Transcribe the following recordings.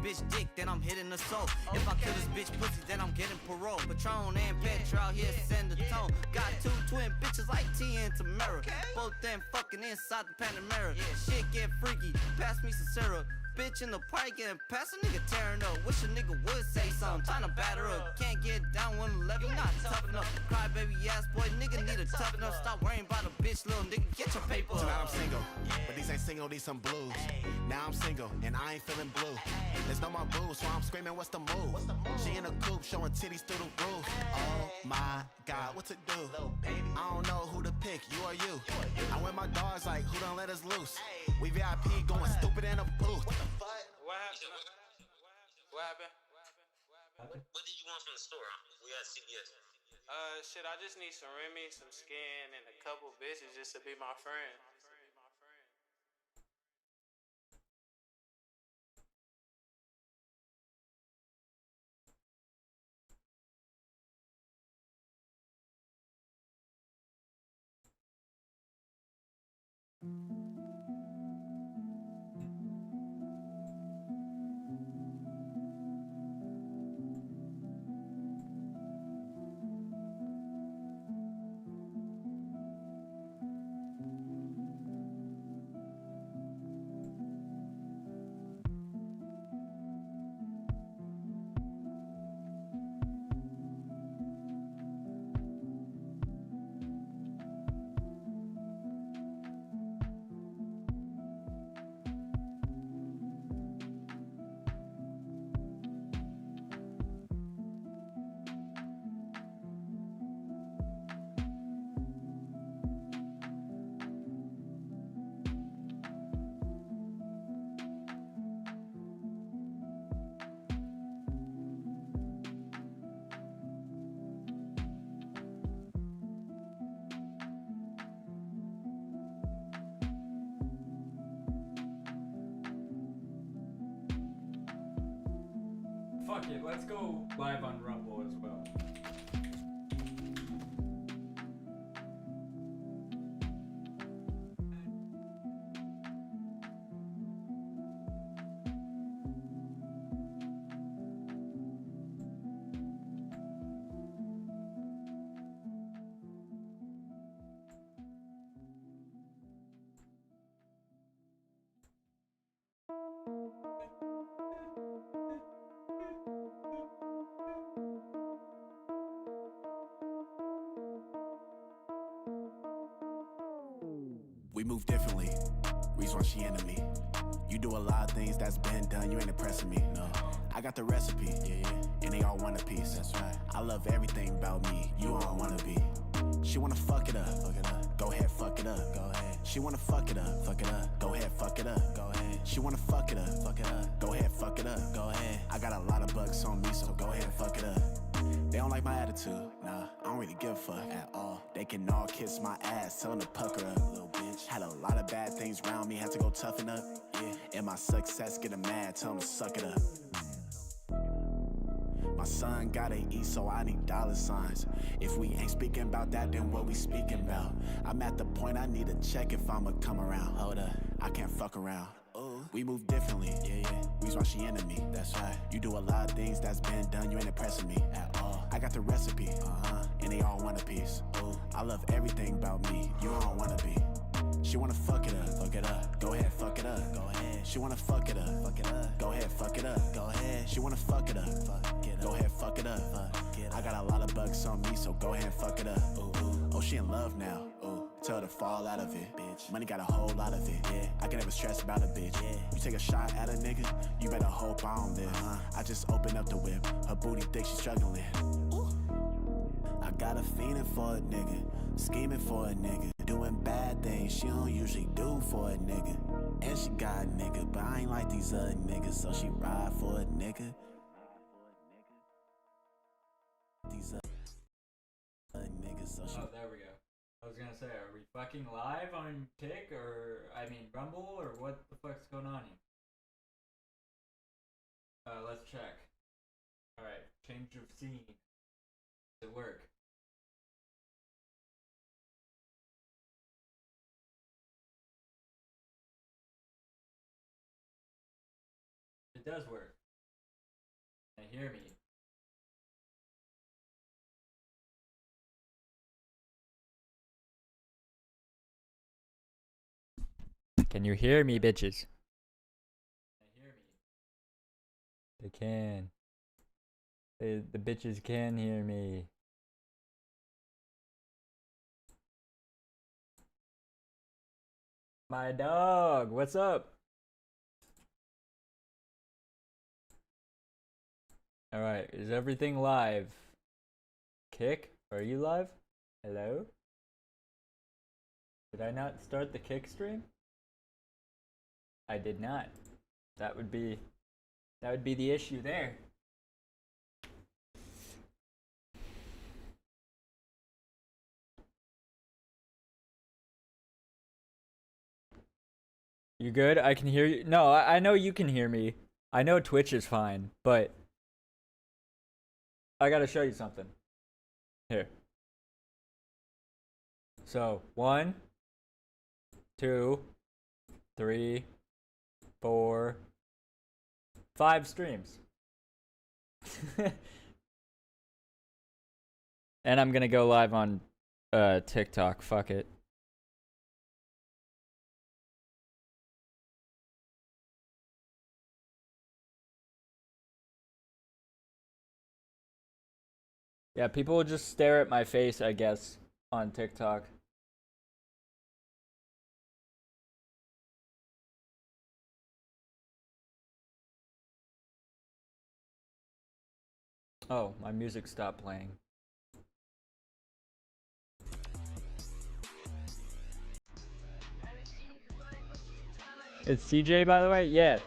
bitch dick, then I'm hitting the soul. If I kill this bitch pussy, then I'm getting parole. Patron and Petra out here send the tone. Got two twin bitches like T and Tamara. Both them fucking inside the Panamera. Shit get freaky, pass me some syrup. Bitch in the park getting past a nigga tearing up. Wish a nigga would say something, trying to batter up. Can't get down 111, not tough enough. Cry baby ass boy, nigga need a tough enough. Stop worrying about a bitch, little nigga, get your paper. Tonight I'm single, but these ain't single, these some blues. Now I'm single, and I ain't feeling blue. There's no more booze, so I'm screaming, what's the move? She in a coupe, showing titties through the roof. Oh my God, what to do? I don't know who to pick, you or you. I'm with my dogs like, who done let us loose? We VIP going stupid in a booth. What happened? What happened? What did you want from the store? We at CVS. Shit, I just need some Remy, some skin, and a couple bitches just to be my friend. Fuck it, let's go live on Rumble as well. We move differently, reason why she into me. You do a lot of things that's been done, you ain't impressing me, no. I got the recipe, and they all want a piece, that's right. I love everything about me, you all wanna be. She wanna fuck it up, go ahead, fuck it up, go ahead. She wanna fuck it up, go ahead, fuck it up, go ahead. She wanna fuck it up, go ahead, fuck it up, go ahead. I got a lot of bucks on me, so go ahead and fuck it up. They don't like my attitude, nah, I don't really give a fuck at all. They can all kiss my ass, tell them to pucker up, little bitch. Had a lot of bad things around me, had to go toughen up, yeah. And my success get them mad, tell them to suck it up. My son gotta eat, so I need dollar signs. If we ain't speaking about that, then what we speaking about? I'm at the point I need a check if I'ma come around. Hold up, I can't fuck around. We move differently, reason why she into me, that's right. You do a lot of things that's been done, you ain't impressing me at all. I got the recipe, and they all want a piece. I love everything about me, you all wanna be. She wanna fuck it up, go ahead, fuck it up, go ahead. She wanna fuck it up, go ahead, fuck it up, go ahead. She wanna fuck it up, go ahead, fuck it up. I got a lot of bucks on me, so go ahead and fuck it up. Oh, she in love now, tell her to fall out of it, bitch. Money got a whole lot of it, I can never stress about a bitch, You take a shot at a nigga, you better hope I don't live. I just open up the whip, her booty thick, she struggling. I got a feeling for a nigga, scheming for a nigga, doing bad things she don't usually do for a nigga. And she got a nigga, but I ain't like these other niggas, so she ride for a nigga. These other niggas, so she. Oh, there we go. I was gonna say, are we fucking live on Kick Rumble, or what the fuck's going on here? Let's check. Alright, change of scene. Does it work? It does work. Can you hear me? Can you hear me, bitches? Can you hear me? They can. The bitches can hear me. My dog, what's up? Alright, is everything live? Kick, are you live? Hello? Did I not start the Kick stream? I did not. That would be the issue there. You good? I can hear you. No, I know you can hear me. I know Twitch is fine, but I gotta show you something. Here. So, 1, 2, 3, 4, 5 streams. And I'm gonna go live on TikTok. Fuck it. Yeah, people will just stare at my face, I guess, on TikTok. Oh, my music stopped playing. It's CJ, by the way? Yeah.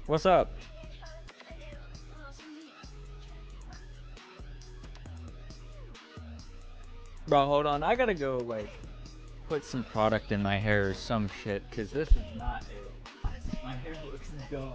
What's up? Bro, hold on. I gotta go, like, put some product in my hair or some shit, because this is not it. My hair looks dumb.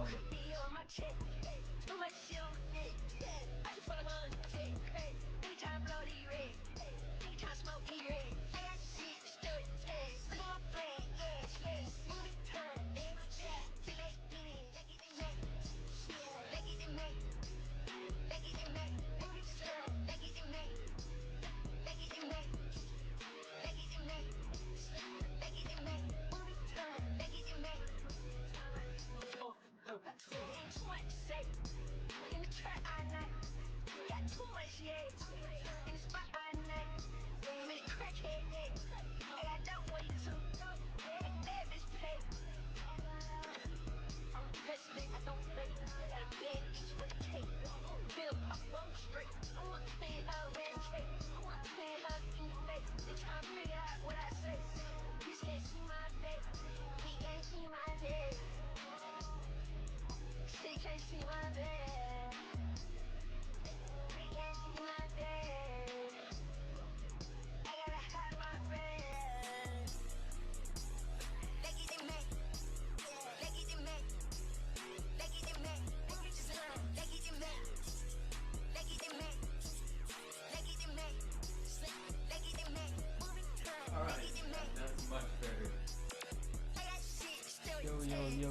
Yo.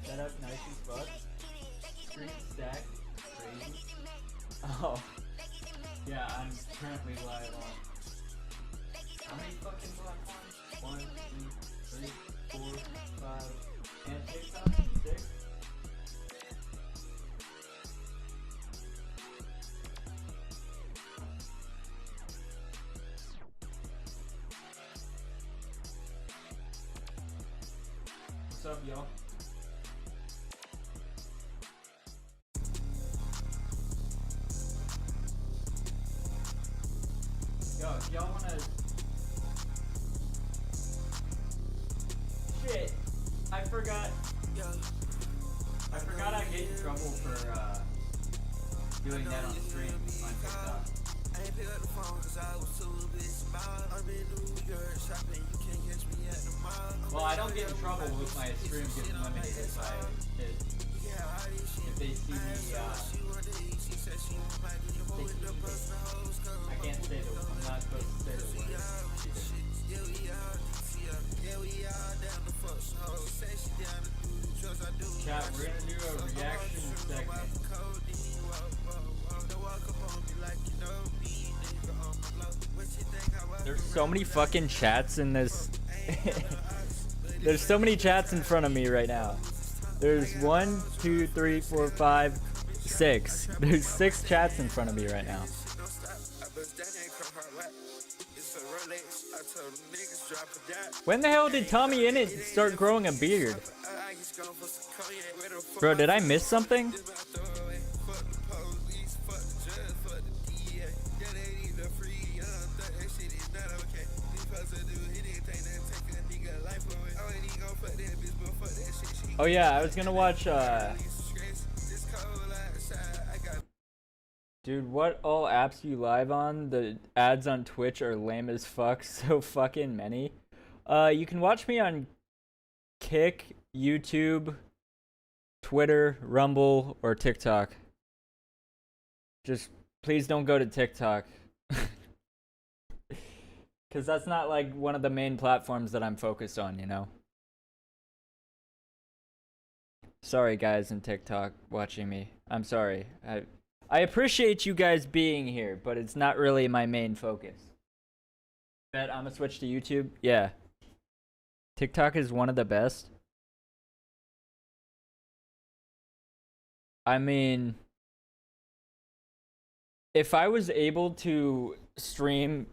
Set up nice as fuck. Screen stack. Crazy. Oh. Yeah, I'm currently live on. How many fucking platforms? 1, 2, 3, 4, 5. And TikTok? 6? What's up, y'all? Yo, if y'all wanna... Shit! I forgot I get in trouble for, doing that on stream on TikTok. I ain't pick up the phone cause I was too busy smiling. I'm in New York shopping, you can't catch me at the mall. Well, I don't get in trouble with my stream getting limited if they see me, I can't say the I'm not supposed to say the word. Yeah, we all down the fuck, so say she down to do the we're gonna do a reaction segment. There's so many fucking chats in this. There's so many chats in front of me right now. There's 1, 2, 3, 4, 5, 6. There's 6 chats in front of me right now. When the hell did Tommy Innit start growing a beard? Bro, did I miss something? Oh yeah, I was gonna watch, Dude, what all apps you live on? The ads on Twitch are lame as fuck, so fucking many. You can watch me on Kick, YouTube, Twitter, Rumble, or TikTok. Just please don't go to TikTok. Cause that's not like one of the main platforms that I'm focused on, you know? Sorry guys in TikTok watching me. I'm sorry. I appreciate you guys being here, but it's not really my main focus. Bet I'm gonna switch to YouTube? Yeah. TikTok is one of the best. I mean, if I was able to stream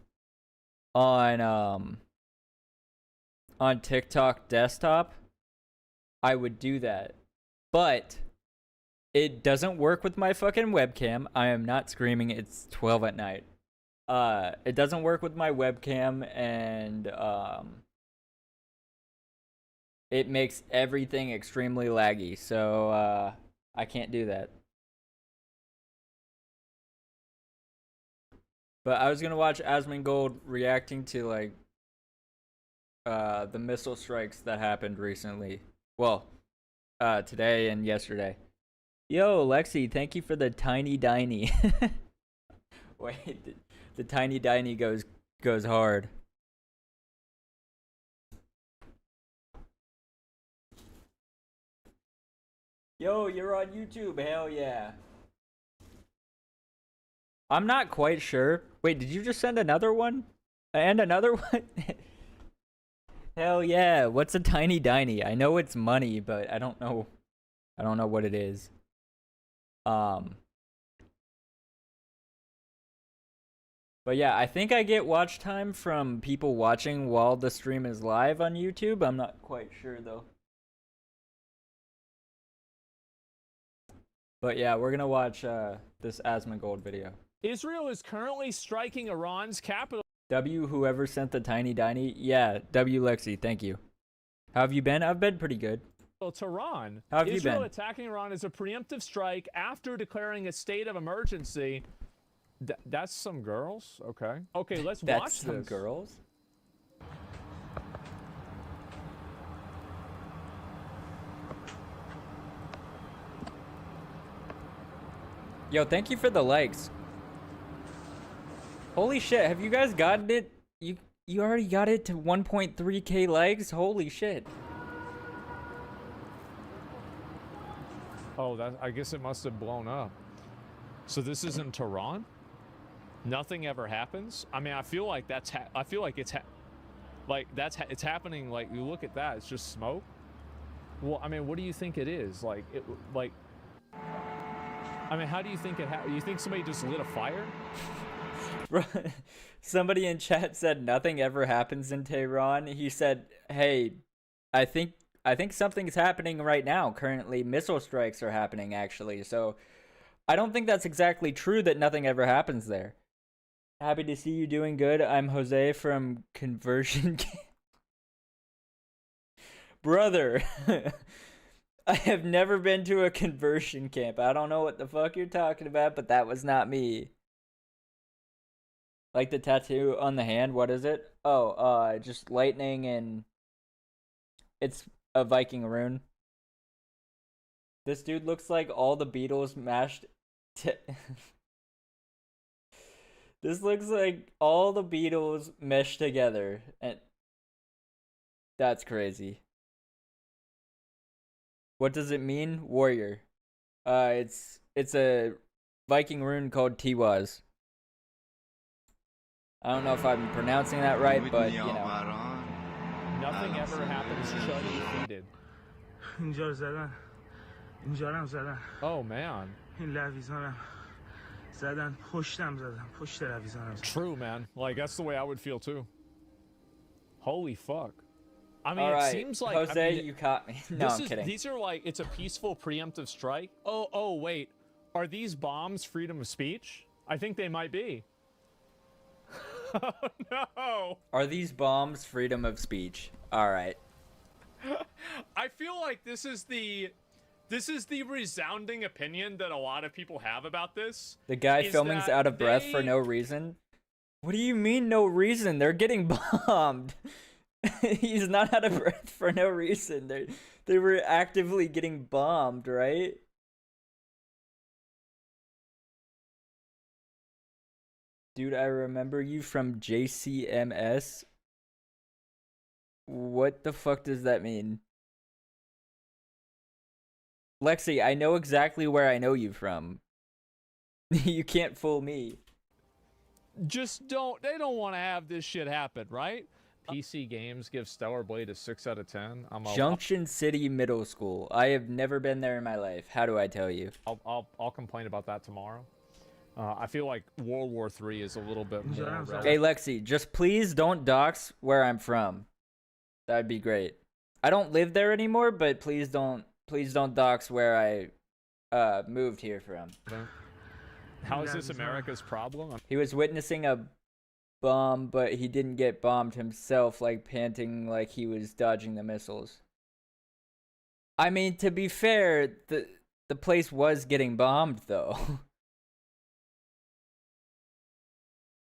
on TikTok desktop, I would do that. But it doesn't work with my fucking webcam. I am not screaming. It's 12 at night. It doesn't work with my webcam, and it makes everything extremely laggy. So I can't do that. But I was gonna watch Asmongold reacting to like the missile strikes that happened recently. Well, today and yesterday. Yo, Lexi, thank you for the tiny diny. Wait, the tiny diny goes hard. Yo, you're on YouTube. Hell yeah. I'm not quite sure. Wait, did you just send another one? And another one? Hell yeah. What's a tiny diny? I know it's money, but I don't know what it is. But yeah, I think I get watch time from people watching while the stream is live on YouTube. I'm not quite sure though. But yeah, we're gonna watch this Asmongold video. Israel is currently striking Iran's capital. W, whoever sent the tiny diny. Yeah, W Lexi, thank you. How have you been? I've been pretty good. Tehran. How have you Israel been? attacking Iran is a preemptive strike after declaring a state of emergency. That's some girls? Okay. Okay, let's watch That's this. some girls? Yo, thank you for the likes. Holy shit, have you guys gotten it? You already got it to 1.3k likes? Holy shit. Oh, I guess it must have blown up. So this is in Tehran? Nothing ever happens? I mean, I feel like it's happening. Like, you look at that, it's just smoke. Well, I mean, what do you think it is? I mean, how do you think it happened? You think somebody just lit a fire? Somebody in chat said nothing ever happens in Tehran. He said, hey, I think something's happening right now. Currently, missile strikes are happening, actually. So I don't think that's exactly true that nothing ever happens there. Happy to see you doing good. I'm Jose from Conversion Camp. Brother, I have never been to a conversion camp. I don't know what the fuck you're talking about, but that was not me. Like the tattoo on the hand, what is it? Oh, just lightning, and it's a Viking rune. This dude looks like all the Beatles mashed. This looks like all the Beatles meshed together, and that's crazy. What does it mean? Warrior. It's a Viking rune called Tiwaz. I don't know if I'm pronouncing that right, but you know. Nothing ever happens Chud defeated. اینجا رو زدن اینجا رو هم زدن Oh man. این لویزانم زدن پشتم زدن پشت لویزانم زدن True, man. Like that's the way I would feel too. Holy fuck. I mean, All right, it seems like Jose, I mean, you caught me. No, I'm kidding. These are like it's a peaceful preemptive strike. Oh, wait. Are these bombs freedom of speech? I think they might be. Oh no. Are these bombs freedom of speech? All right. I feel like this is the resounding opinion that a lot of people have about this. The guy is filming's that out of breath for they- no reason. What do you mean no reason? They're getting bombed. He's not out of breath for no reason. They were actively getting bombed, right? Dude, I remember you from JCMS. What the fuck does that mean? Lexi, I know exactly where I know you from. You can't fool me. Just they don't want to have this shit happen, right? PC Games gives Stellar Blade a 6 out of 10. Junction City Middle School. I have never been there in my life. How do I tell you? I'll complain about that tomorrow. I feel like World War III is a little bit more relevant. Hey Lexi, just please don't dox where I'm from. That'd be great. I don't live there anymore, but please don't dox where I moved here from. How is this America's problem? He was witnessing a bomb, but he didn't get bombed himself, like panting like he was dodging the missiles. I mean, to be fair, the place was getting bombed though.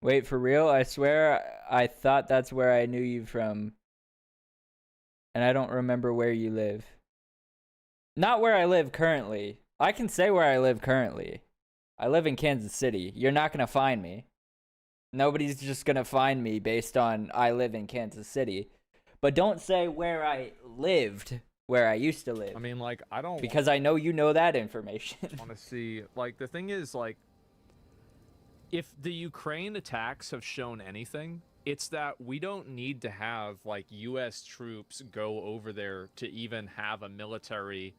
Wait, for real? I swear I thought that's where I knew you from. And I don't remember where you live. Not where I live currently. I can say where I live currently. I live in Kansas City. You're not gonna find me. Nobody's just gonna find me based on I live in Kansas City. But don't say where I lived, where I used to live. I mean, like, I don't... Because I know you know that information. want to see... Like, the thing is, like... If the Ukraine attacks have shown anything, it's that we don't need to have, like, U.S. troops go over there to even have a military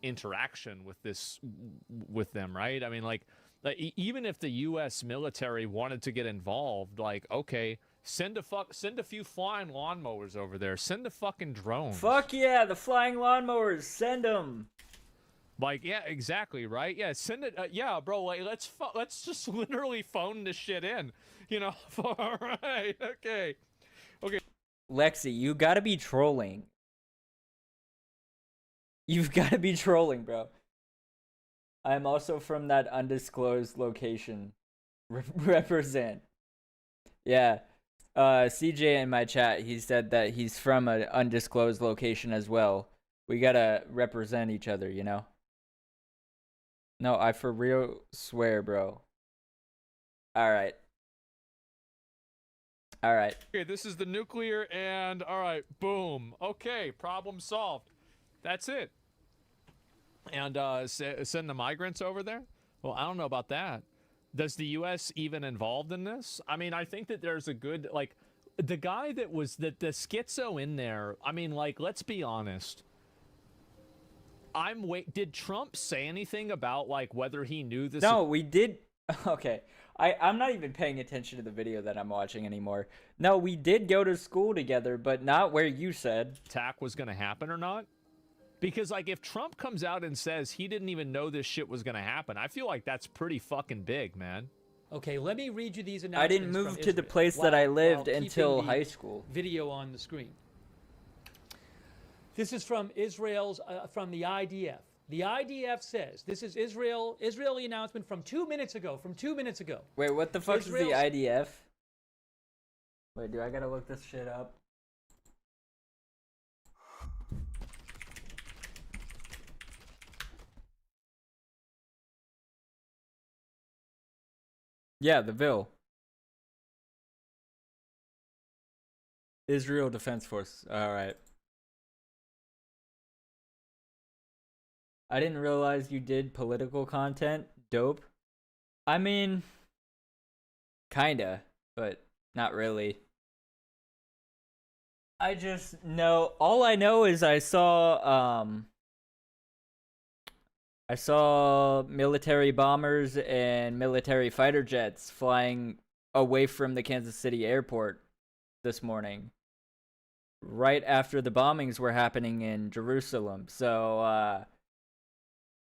interaction with them, right? I mean, like even if the U.S. military wanted to get involved, like, okay, send a few flying lawnmowers over there, send a fucking drone. Fuck yeah, the flying lawnmowers, send them. Like, yeah, exactly, right? Yeah, send it. Yeah, bro. Like, let's just literally phone this shit in. You know. All right. Okay. Lexi, you gotta be trolling. You've gotta be trolling, bro. I'm also from that undisclosed location. Represent. Yeah. CJ in my chat, he said that he's from an undisclosed location as well. We gotta represent each other, you know? No, I for real swear, bro. Alright. Alright. Okay, this is the nuclear, and alright, boom. Okay, problem solved. That's it. And send the migrants over there? Well, I don't know about that. Does the U.S. even involved in this? I mean, I think that there's a good, like, the guy that was, the schizo in there, I mean, like, let's be honest. Did Trump say anything about, like, whether he knew this? No, we did. Okay. I'm not even paying attention to the video that I'm watching anymore. No, we did go to school together, but not where you said. Attack was going to happen or not? Because, like, if Trump comes out and says he didn't even know this shit was going to happen, I feel like that's pretty fucking big, man. Okay, let me read you these I announcements. didn't move from to the Israel place that I lived while until keeping the high school. Video on the screen. This is from Israel's, from the IDF. The IDF says, this is Israeli announcement from 2 minutes ago, Wait, what the fuck is the Israel's- IDF? Wait, do I gotta look this shit up? Yeah, the VIL. Israel Defense Force. Alright. I didn't realize you did political content. Dope. I mean, kinda, but not really. I just know, all I know is I saw military bombers and military fighter jets flying away from the Kansas City airport this morning, right after the bombings were happening in Jerusalem. So,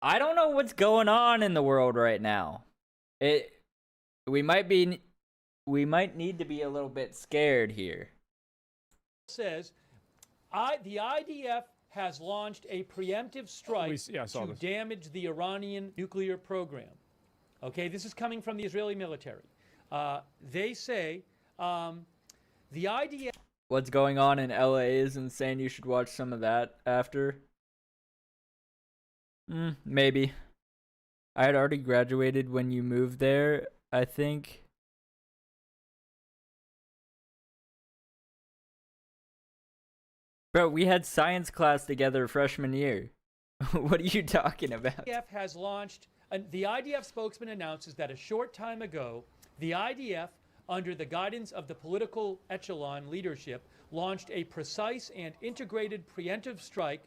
I don't know what's going on in the world right now. We might need to be a little bit scared here. Says, the IDF has launched a preemptive strike to damage the Iranian nuclear program. Okay, this is coming from the Israeli military. They say the IDF... What's going on in LA is insane. You should watch some of that after. Maybe. I had already graduated when you moved there, I think. Bro, we had science class together freshman year. What are you talking about? The IDF has launched... the IDF spokesman announces that a short time ago, the IDF, under the guidance of the political echelon leadership, launched a precise and integrated preemptive strike.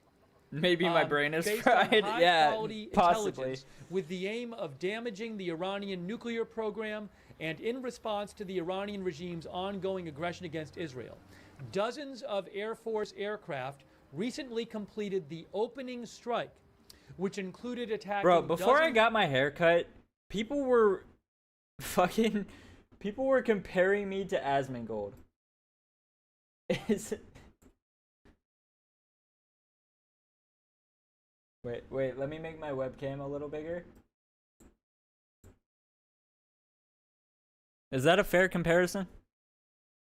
Maybe my brain is based fried. on Yeah, high-quality possibly. intelligence with the aim of damaging the Iranian nuclear program and in response to the Iranian regime's ongoing aggression against Israel. Dozens of Air Force aircraft recently completed the opening strike, which included attacking... Bro, before I got my hair cut, people were comparing me to Asmongold. Wait, let me make my webcam a little bigger. Is that a fair comparison?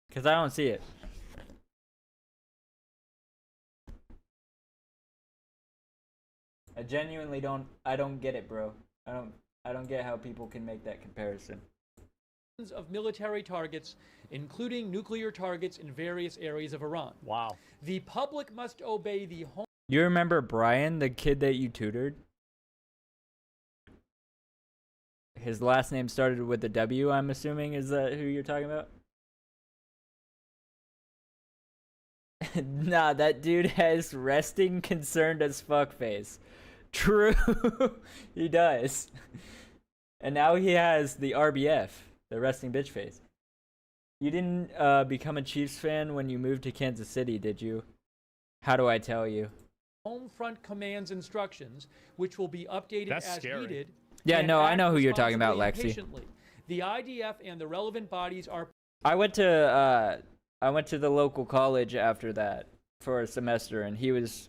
Because I don't see it. I genuinely don't get it, bro. I don't get how people can make that comparison. Of military targets, including nuclear targets in various areas of Iran. Wow. The public must obey the home... You remember Brian, the kid that you tutored? His last name started with a W, I'm assuming. Is that who you're talking about? Nah, that dude has resting concerned as fuck face. True. He does. And now he has the RBF, the resting bitch face. You didn't become a Chiefs fan when you moved to Kansas City, did you? How do I tell you? Home front command's instructions, which will be updated as needed. Yeah, no, I know who you're talking about, Lexi. The IDF and the relevant bodies are... I went to the local college after that for a semester, and he was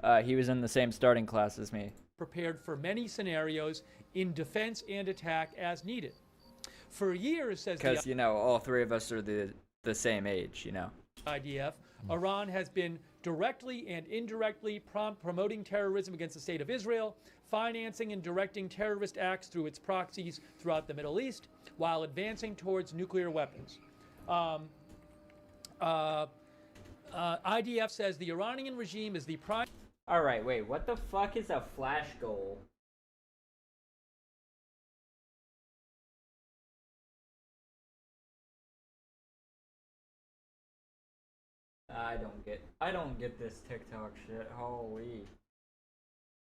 in the same starting class as me. Prepared for many scenarios in defense and attack as needed. For years, says the... Because, you know, all three of us are the same age, you know. IDF, Iran has been directly and indirectly promoting terrorism against the state of Israel, financing and directing terrorist acts through its proxies throughout the Middle East, while advancing towards nuclear weapons. IDF says the Iranian regime is the prime... Alright, wait, what the fuck is a flash goal? I don't get this TikTok shit. Holy.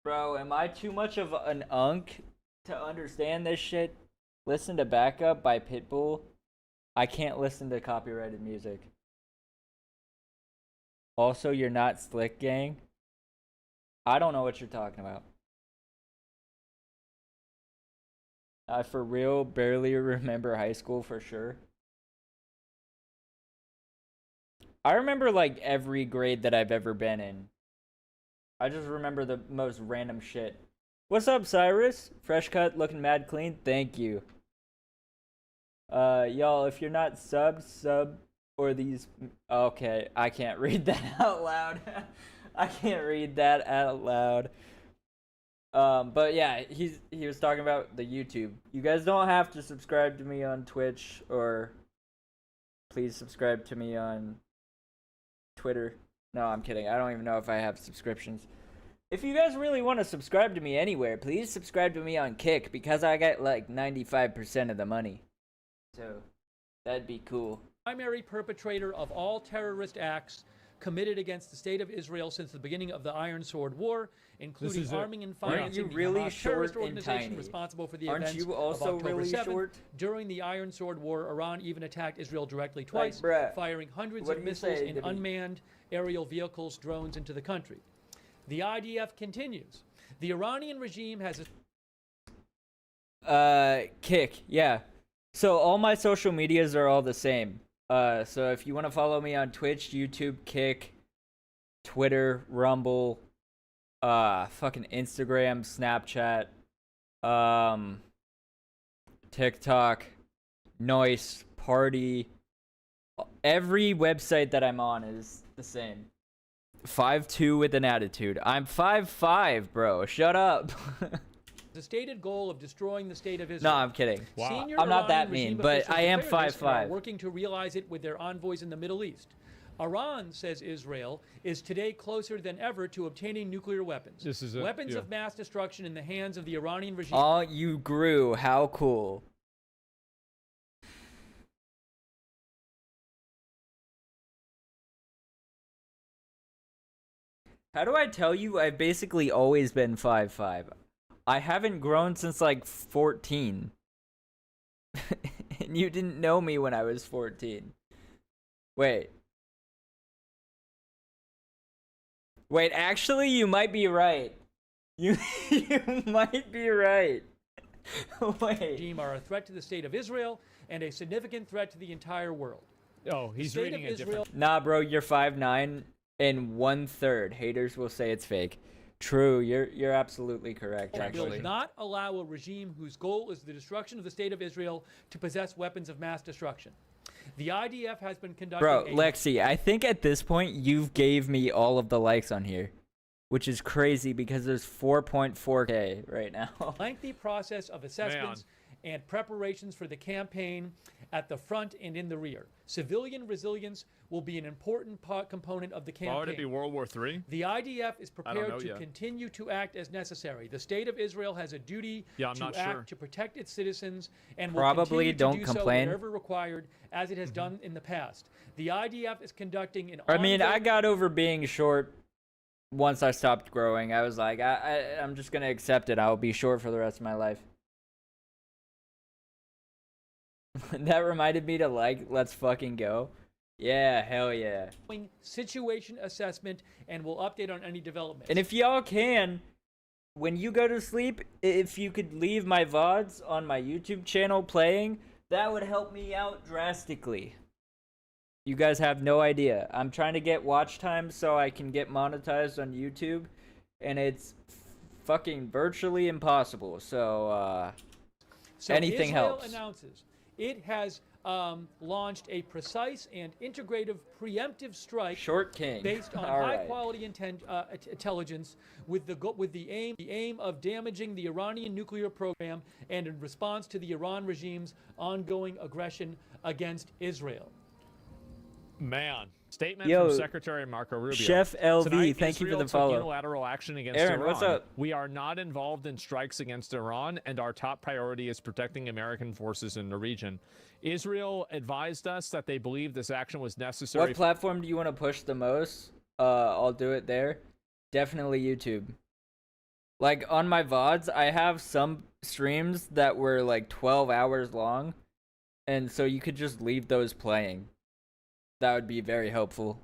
Bro, am I too much of an unk to understand this shit? Listen to Backup by Pitbull. I can't listen to copyrighted music. Also, you're not Slick Gang. I don't know what you're talking about. I for real barely remember high school for sure. I remember like every grade that I've ever been in. I just remember the most random shit. What's up, Cyrus? Fresh cut, looking mad clean. Thank you. Y'all, if you're not sub or these... Okay, I can't read that out loud. I can't read that out loud. But yeah, he was talking about the YouTube. You guys don't have to subscribe to me on Twitch, or please subscribe to me on Twitter. No, I'm kidding. I don't even know if I have subscriptions. If you guys really want to subscribe to me anywhere, please subscribe to me on Kick, because I get like 95% of the money. So, that'd be cool. Primary perpetrator of all terrorist acts committed against the state of Israel since the beginning of the Iron Sword War, including arming and financing the really Hamas terrorist organization responsible for the events you also of October really 7th. short? During the Iron Sword War, Iran even attacked Israel directly twice, firing hundreds of missiles and unmanned aerial vehicles, drones into the country. The IDF continues. The Iranian regime has Kick, yeah. So all my social medias are all the same. So if you want to follow me on Twitch, YouTube, Kick, Twitter, Rumble, fucking Instagram, Snapchat, TikTok, Noise, Party, every website that I'm on is the same. 5'2" with an attitude. I'm 5'5", bro. Shut up. the stated goal of destroying the state of Israel. No, I'm kidding. Wow. Senior I'm not that Iranian mean, regime but officials I am declared this and are 5'5". working to realize it with their envoys in the Middle East. Iran, says Israel, is today closer than ever to obtaining nuclear weapons. Weapons of mass destruction in the hands of the Iranian regime. Oh, you grew. How cool. How do I tell you I've basically always been 5'5"? I haven't grown since like 14. And you didn't know me when I was 14. Wait, actually, you might be right. You might be right. Wait. Regime are a threat to the state of Israel and a significant threat to the entire world. Oh, he's reading it different. Nah, bro, you're 5'9" and 1/3. Haters will say it's fake. True, you're absolutely correct, actually. Will not allow a regime whose goal is the destruction of the state of Israel to possess weapons of mass destruction. The IDF has been conducting Bro, Lexi, I think at this point you've gave me all of the likes on here, which is crazy because there's 4.4K right now. lengthy process of assessments and preparations for the campaign at the front and in the rear. Civilian resilience will be an important component of the campaign. Would it be World War III? The IDF is prepared to continue to act as necessary. The state of Israel has a duty to act to protect its citizens and will continue to do so wherever required, as it has done in the past. The IDF is conducting an I got over being short once I stopped growing. I was like, I'm just going to accept it. I'll be short for the rest of my life. That reminded me to let's fucking go. Yeah, hell yeah. Situation assessment and will update on any developments. And if y'all can, when you go to sleep, if you could leave my VODs on my YouTube channel playing, that would help me out drastically. You guys have no idea. I'm trying to get watch time so I can get monetized on YouTube, and it's fucking virtually impossible. So anything Israel helps. Announces it has launched a precise and integrative preemptive strike based on high-quality intelligence with the aim of damaging the Iranian nuclear program and in response to the Iran regime's ongoing aggression against Israel. Man. Statement from Secretary Marco Rubio. Chef LV, Tonight, thank Israel you for the took follow. Unilateral action against Aaron, Iran. what's up? We are not involved in strikes against Iran, and our top priority is protecting American forces in the region. Israel advised us that they believe this action was necessary. What platform do you want to push the most? I'll do it there. Definitely YouTube. Like, on my VODs, I have some streams that were like 12 hours long, and so you could just leave those playing. That would be very helpful.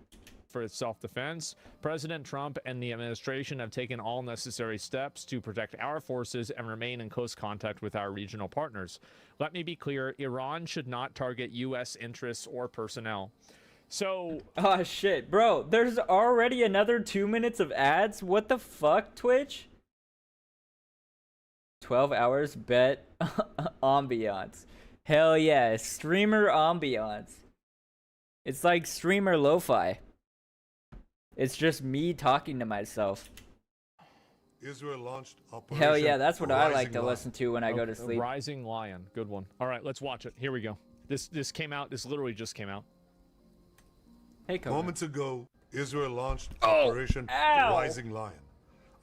For its self-defense, President Trump and the administration have taken all necessary steps to protect our forces and remain in close contact with our regional partners. Let me be clear, Iran should not target U.S. interests or personnel. So... Oh, shit. Bro, there's already another 2 minutes of ads? What the fuck, Twitch? 12 hours, bet. Ambiance. Hell yeah, streamer ambiance. It's like streamer lo-fi. It's just me talking to myself. Israel launched Operation Hell yeah, that's what I like to Lion. listen to when I go to sleep. Rising Lion, good one. All right, let's watch it. Here we go. This came out. This literally just came out. Hey, Cobra. Moments ago, Israel launched Operation Rising Lion,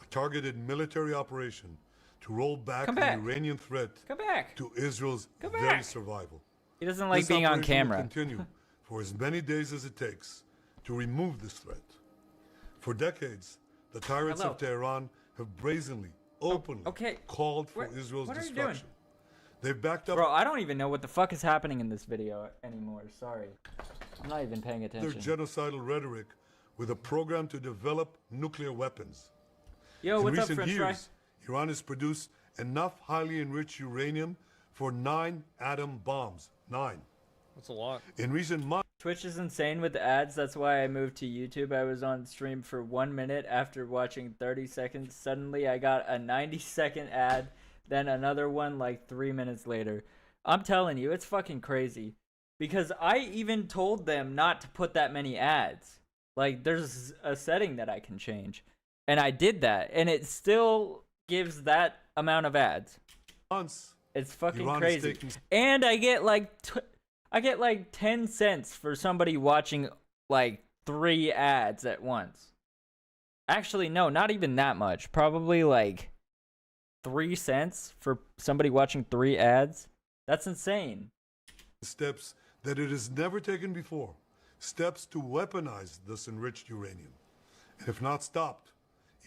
a targeted military operation to roll back the Iranian threat to Israel's very survival. He doesn't like being on camera. Will continue for as many days as it takes to remove this threat. For decades, the tyrants of Tehran have brazenly, openly called for Israel's destruction. They've backed up. Bro, I don't even know what the fuck is happening in this video anymore. Sorry. I'm not even paying attention. Their genocidal rhetoric with a program to develop nuclear weapons. Yo, what's up, French fry? In recent years, Iran has produced enough highly enriched uranium for 9 atom bombs. 9. That's a lot. In recent months, Twitch is insane with the ads. That's why I moved to YouTube. I was on stream for 1 minute. After watching 30 seconds, suddenly I got a 90-second ad, then another one like 3 minutes later. I'm telling you, it's fucking crazy. Because I even told them not to put that many ads. Like, there's a setting that I can change. And I did that, and it still gives that amount of ads. It's fucking crazy. And I get like 10 cents for somebody watching like 3 ads at once. Actually, no, not even that much. Probably like 3 cents for somebody watching 3 ads. That's insane. Steps that it has never taken before. Steps to weaponize this enriched uranium. And if not stopped,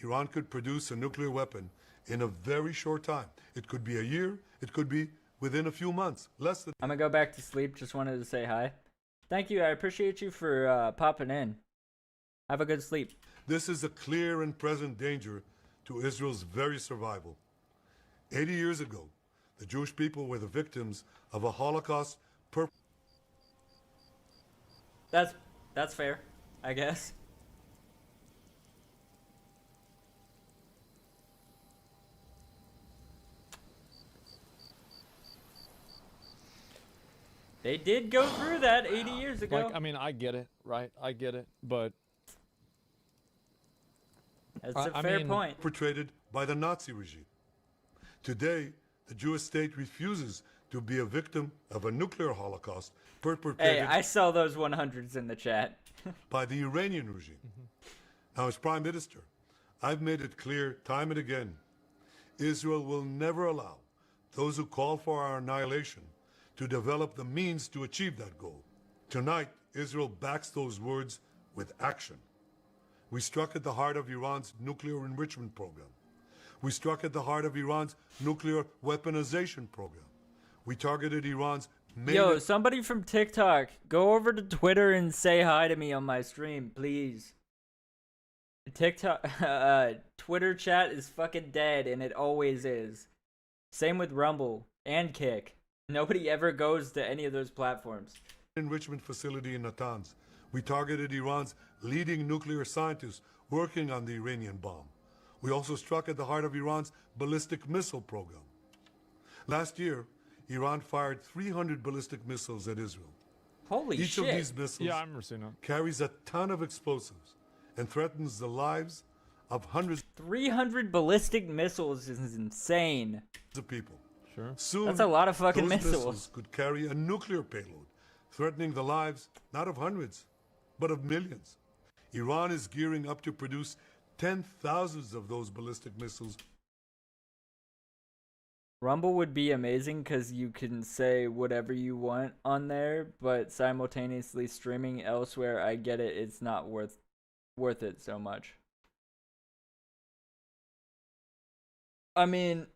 Iran could produce a nuclear weapon in a very short time. It could be a year. It could be within a few months. Less than. I'm gonna go back to sleep. Just wanted to say hi. Thank you. I appreciate you for popping in. Have a good sleep. This is a clear and present danger to Israel's very survival. 80 years ago, the Jewish people were the victims of a Holocaust. That's fair, I guess. They did go through that 80 years ago. Like, I mean, I get it, right? I get it, but that's a fair point. Perpetrated by the Nazi regime. Today, the Jewish state refuses to be a victim of a nuclear holocaust perpetrated. Hey, I saw those 100s in the chat. by the Iranian regime. Now, as Prime Minister, I've made it clear time and again, Israel will never allow those who call for our annihilation to develop the means to achieve that goal. Tonight, Israel backs those words with action. We struck at the heart of Iran's nuclear enrichment program. We struck at the heart of Iran's nuclear weaponization program. We targeted Iran's Yo, somebody from TikTok, go over to Twitter and say hi to me on my stream, please. TikTok, Twitter chat is fucking dead, and it always is. Same with Rumble and Kick. Nobody ever goes to any of those platforms. Enrichment facility in Natanz. We targeted Iran's leading nuclear scientists working on the Iranian bomb. We also struck at the heart of Iran's ballistic missile program. Last year, Iran fired 300 ballistic missiles at Israel. Holy shit. Each of these missiles carries a ton of explosives and threatens the lives of hundreds 300 ballistic missiles is insane. of people. Sure. Soon, that's a lot of fucking those missiles. Could carry a nuclear payload, threatening the lives not of hundreds, but of millions. Iran is gearing up to produce 10,000s of those ballistic missiles. Rumble would be amazing because you can say whatever you want on there, but simultaneously streaming elsewhere, I get it, it's not worth it so much. I mean,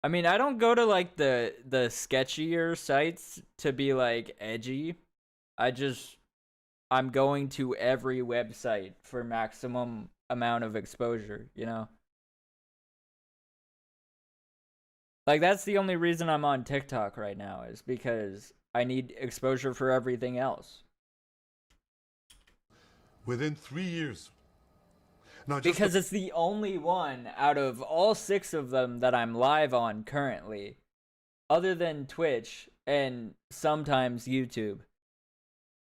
I don't go to like the sketchier sites to be like edgy. I'm going to every website for maximum amount of exposure, you know? Like, that's the only reason I'm on TikTok right now, is because I need exposure for everything else. Within 3 years. Now, because it's the only one out of all 6 of them that I'm live on currently, other than Twitch and sometimes YouTube,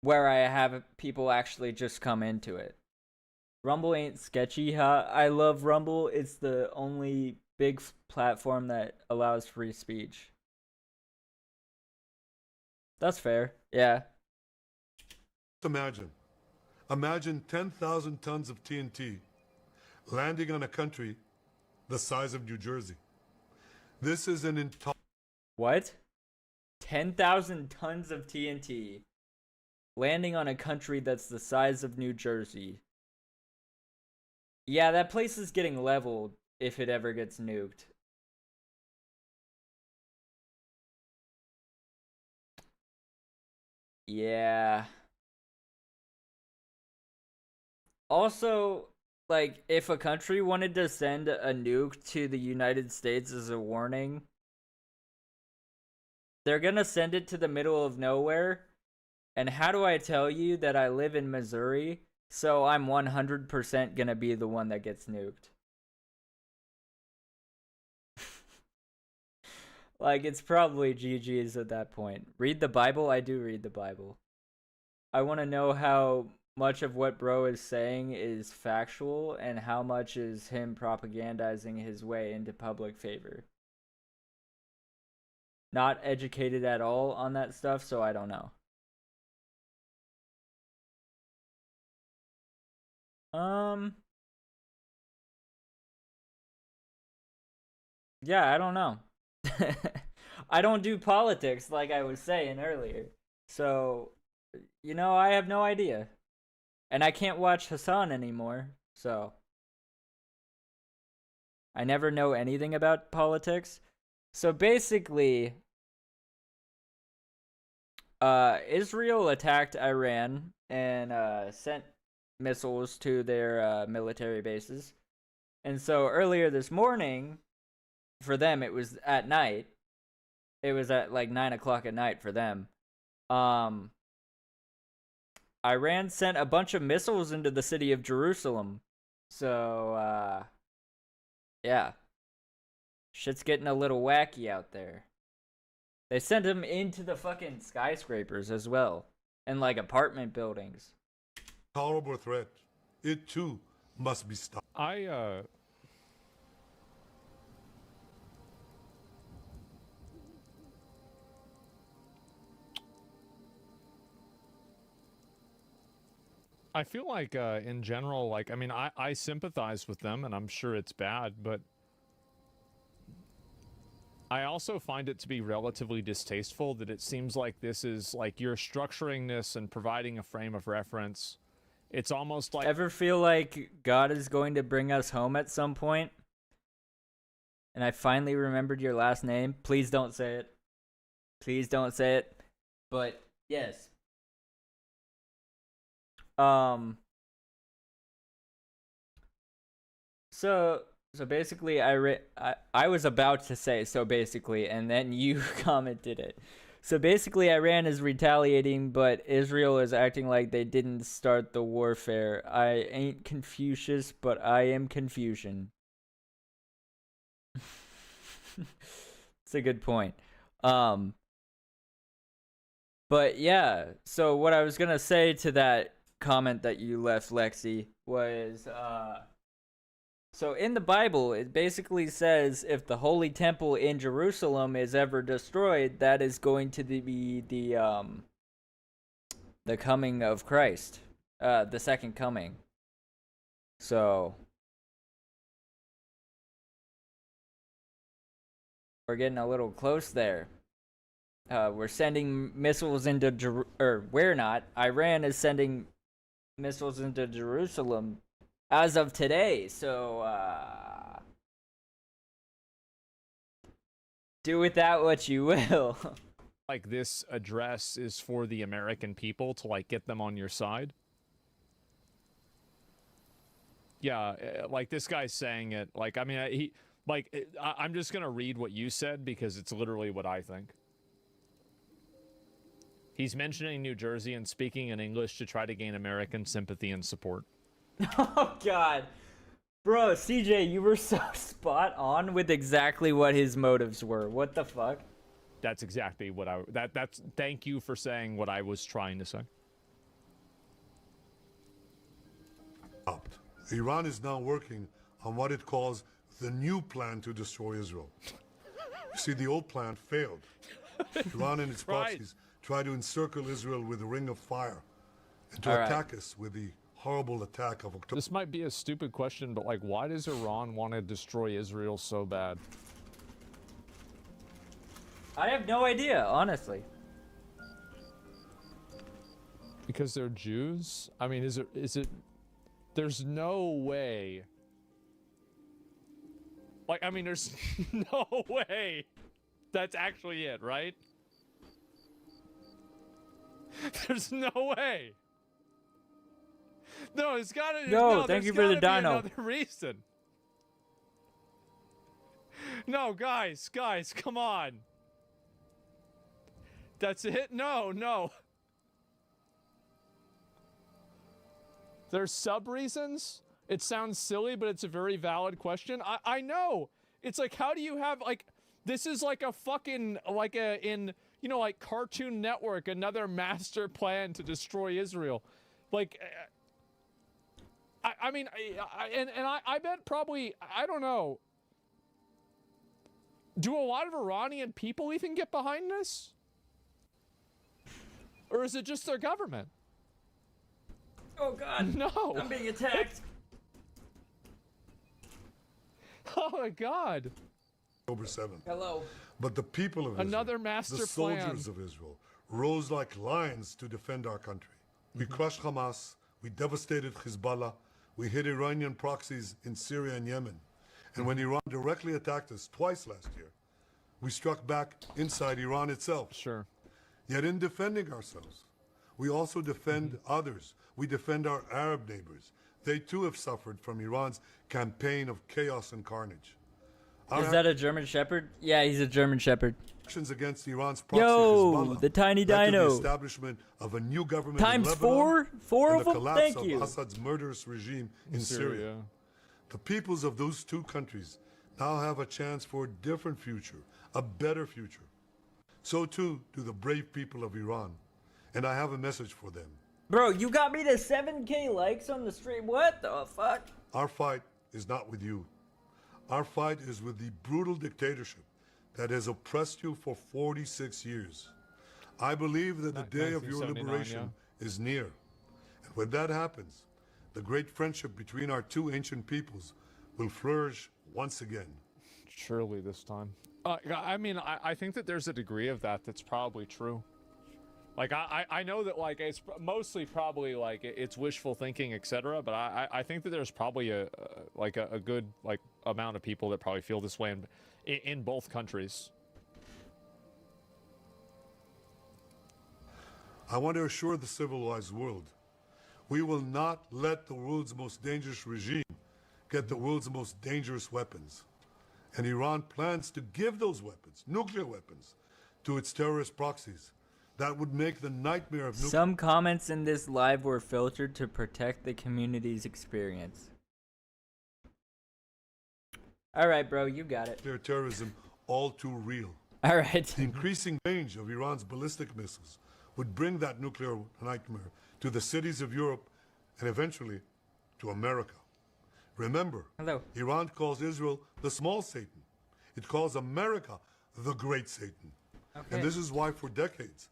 where I have people actually just come into it. Rumble ain't sketchy, huh? I love Rumble. It's the only big platform that allows free speech. That's fair. Yeah. Imagine Imagine 10,000 tons of TNT landing on a country the size of New Jersey. This is an entire... What? 10,000 tons of TNT landing on a country that's the size of New Jersey. Yeah, that place is getting leveled if it ever gets nuked. Yeah. Also, like, if a country wanted to send a nuke to the United States as a warning, they're gonna send it to the middle of nowhere. And how do I tell you that I live in Missouri, so I'm 100% gonna be the one that gets nuked? Like, it's probably GG's at that point. Read the Bible? I do read the Bible. I want to know how much of what bro is saying is factual and how much is him propagandizing his way into public favor. Not educated at all on that stuff, so I don't know. Yeah, I don't know. I don't do politics like I was saying earlier. So, you know, I have no idea. And I can't watch Hassan anymore, so I never know anything about politics. So basically, Israel attacked Iran and sent missiles to their military bases. And so earlier this morning, for them, it was at night. It was at like 9 o'clock at night for them. Iran sent a bunch of missiles into the city of Jerusalem. So, yeah. Shit's getting a little wacky out there. They sent them into the fucking skyscrapers as well. And like apartment buildings. Horrible threat. It too must be stopped. I feel like, in general, like, I mean, I sympathize with them, and I'm sure it's bad, but I also find it to be relatively distasteful that it seems like this is, like, you're structuring this and providing a frame of reference. It's almost like... Ever feel like God is going to bring us home at some point? And I finally remembered your last name. Please don't say it. Please don't say it. But, yes. So basically I was about to say so basically, and then you commented it. So basically Iran is retaliating, but Israel is acting like they didn't start the warfare. I ain't Confucius, but I am confusion. It's a good point. But yeah, so what I was gonna say to that comment that you left, Lexi, was so in the Bible it basically says if the holy temple in Jerusalem is ever destroyed, that is going to be the coming of Christ, the second coming. So we're getting a little close there. We're sending missiles into we're not. Iran is sending missiles into Jerusalem as of today, so do with that what you will. Like, this address is for the American people to, like, get them on your side. Yeah, like, this guy's saying it, like, I mean, I'm just gonna read what you said because it's literally what I think. He's mentioning New Jersey and speaking in English to try to gain American sympathy and support. Oh, God. Bro, CJ, you were so spot on with exactly what his motives were. What the fuck? That's exactly what that's thank you for saying what I was trying to say. Iran is now working on what it calls the new plan to destroy Israel. You see, the old plan failed. Iran and its proxies tried to encircle Israel with a ring of fire and to attack us with the horrible attack of October. This might be a stupid question, but like, why does Iran want to destroy Israel so bad? I have no idea, honestly. Because they're Jews? I mean, is it, there's no way. Like, I mean, there's no way that's actually it, right? There's no way. No, it's gotta. No, thank you for the dino. Another reason. No, guys, come on. That's it? No. There's sub-reasons? It sounds silly, but it's a very valid question. I know. It's like, how do you have, like, this is like a fucking, like in, you know, like Cartoon Network, another master plan to destroy Israel. Like, I mean, I bet probably, I don't know. Do a lot of Iranian people even get behind this? Or is it just their government? Oh God. No. I'm being attacked. Oh my God. October 7th. Hello. But the people of Israel, another master the plan. soldiers of Israel, rose like lions to defend our country. We crushed Hamas, we devastated Hezbollah, we hit Iranian proxies in Syria and Yemen. And when Iran directly attacked us twice last year, we struck back inside Iran itself. Sure. Yet in defending ourselves, we also defend others. We defend our Arab neighbors. They too have suffered from Iran's campaign of chaos and carnage. Is that a German Shepherd? Yeah, he's a German Shepherd. Actions against Iran's proxy Yo, Hezbollah the tiny led to dino. the establishment of a new government Times in Lebanon four and of the them? collapse Thank of you. Assad's murderous regime in Syria. The peoples of those two countries now have a chance for a different future, a better future. So too do the brave people of Iran. And I have a message for them. Bro, you got me to 7K likes on the stream. What the fuck? Our fight is not with you. Our fight is with the brutal dictatorship that has oppressed you for 46 years. I believe that the day of your 1979, liberation is near. And when that happens, the great friendship between our two ancient peoples will flourish once again. Surely this time. I mean, I think that there's a degree of that that's probably true. Like, I know that, like, it's mostly probably, like, it's wishful thinking, etc. But I think that there's probably a good, like, amount of people that probably feel this way in both countries. I want to assure the civilized world, we will not let the world's most dangerous regime get the world's most dangerous weapons. And Iran plans to give those weapons, nuclear weapons, to its terrorist proxies. That would make the nightmare of nuclear... Some comments in this live were filtered to protect the community's experience. Alright, bro, you got it. Terrorism all too real. Alright. The increasing range of Iran's ballistic missiles would bring that nuclear nightmare to the cities of Europe and eventually to America. Remember, hello. Iran calls Israel the small Satan. It calls America the great Satan. Okay. And this is why for decades,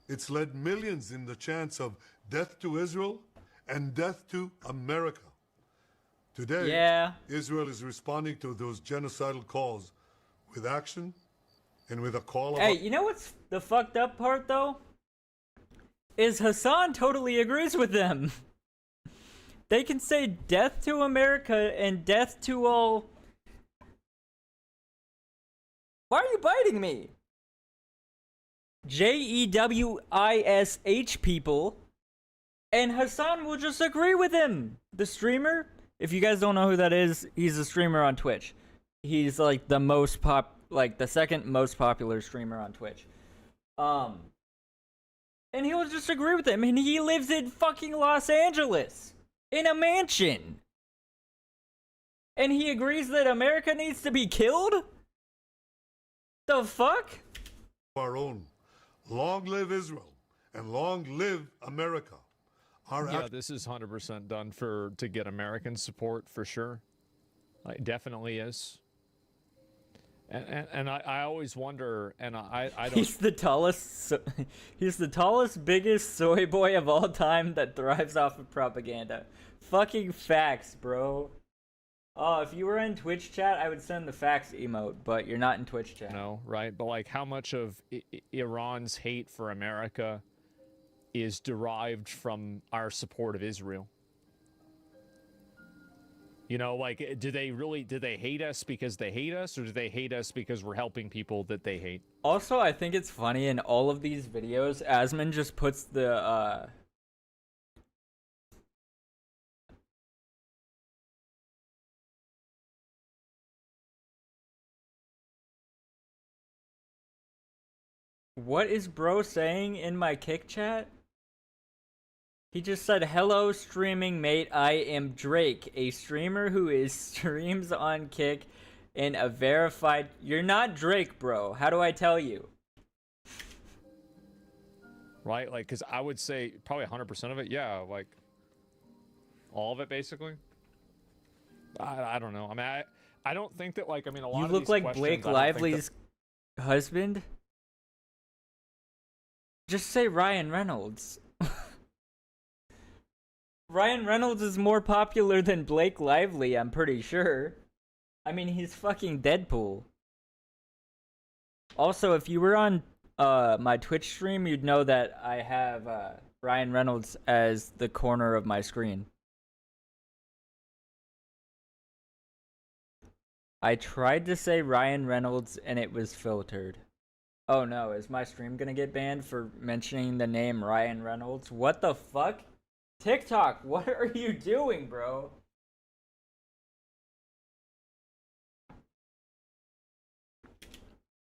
it's led millions in the chance of death to Israel and death to America. Today, Israel is responding to those genocidal calls with action and with a call of... Hey, you know what's the fucked up part, though? Is Hassan totally agrees with them. They can say death to America and death to all... Why are you biting me? JEWISH people, and Hassan will just agree with him. The streamer, if you guys don't know who that is, he's a streamer on Twitch. He's like the the second most popular streamer on Twitch. And he will just agree with him, and he lives in fucking Los Angeles in a mansion. And he agrees that America needs to be killed? The fuck? Our own. Long live Israel and long live America. Yeah, this is 100% done to get American support for sure. It definitely is. And I always wonder, and I don't. He's the tallest, biggest soy boy of all time that thrives off of propaganda. Fucking facts, bro. Oh, if you were in Twitch chat, I would send the facts emote, but you're not in Twitch chat. No, right? But like, how much of Iran's hate for America is derived from our support of Israel? You know, like, do they hate us because they hate us, or do they hate us because we're helping people that they hate? Also, I think it's funny in all of these videos, Asmon just puts the, What is bro saying in my Kick chat? He just said, hello streaming mate, I am Drake, a streamer who streams on Kick and a verified... You're not Drake, bro. How do I tell you? Right? Like, because I would say probably 100% of it, yeah, like, all of it, basically. I don't know. I mean, I don't think that, like, I mean, a lot of these You look like Blake Lively's husband? Just say Ryan Reynolds. Ryan Reynolds is more popular than Blake Lively, I'm pretty sure. I mean, he's fucking Deadpool. Also, if you were on my Twitch stream, you'd know that I have Ryan Reynolds as the corner of my screen. I tried to say Ryan Reynolds and it was filtered. Oh no, is my stream gonna get banned for mentioning the name Ryan Reynolds? What the fuck? TikTok, what are you doing, bro?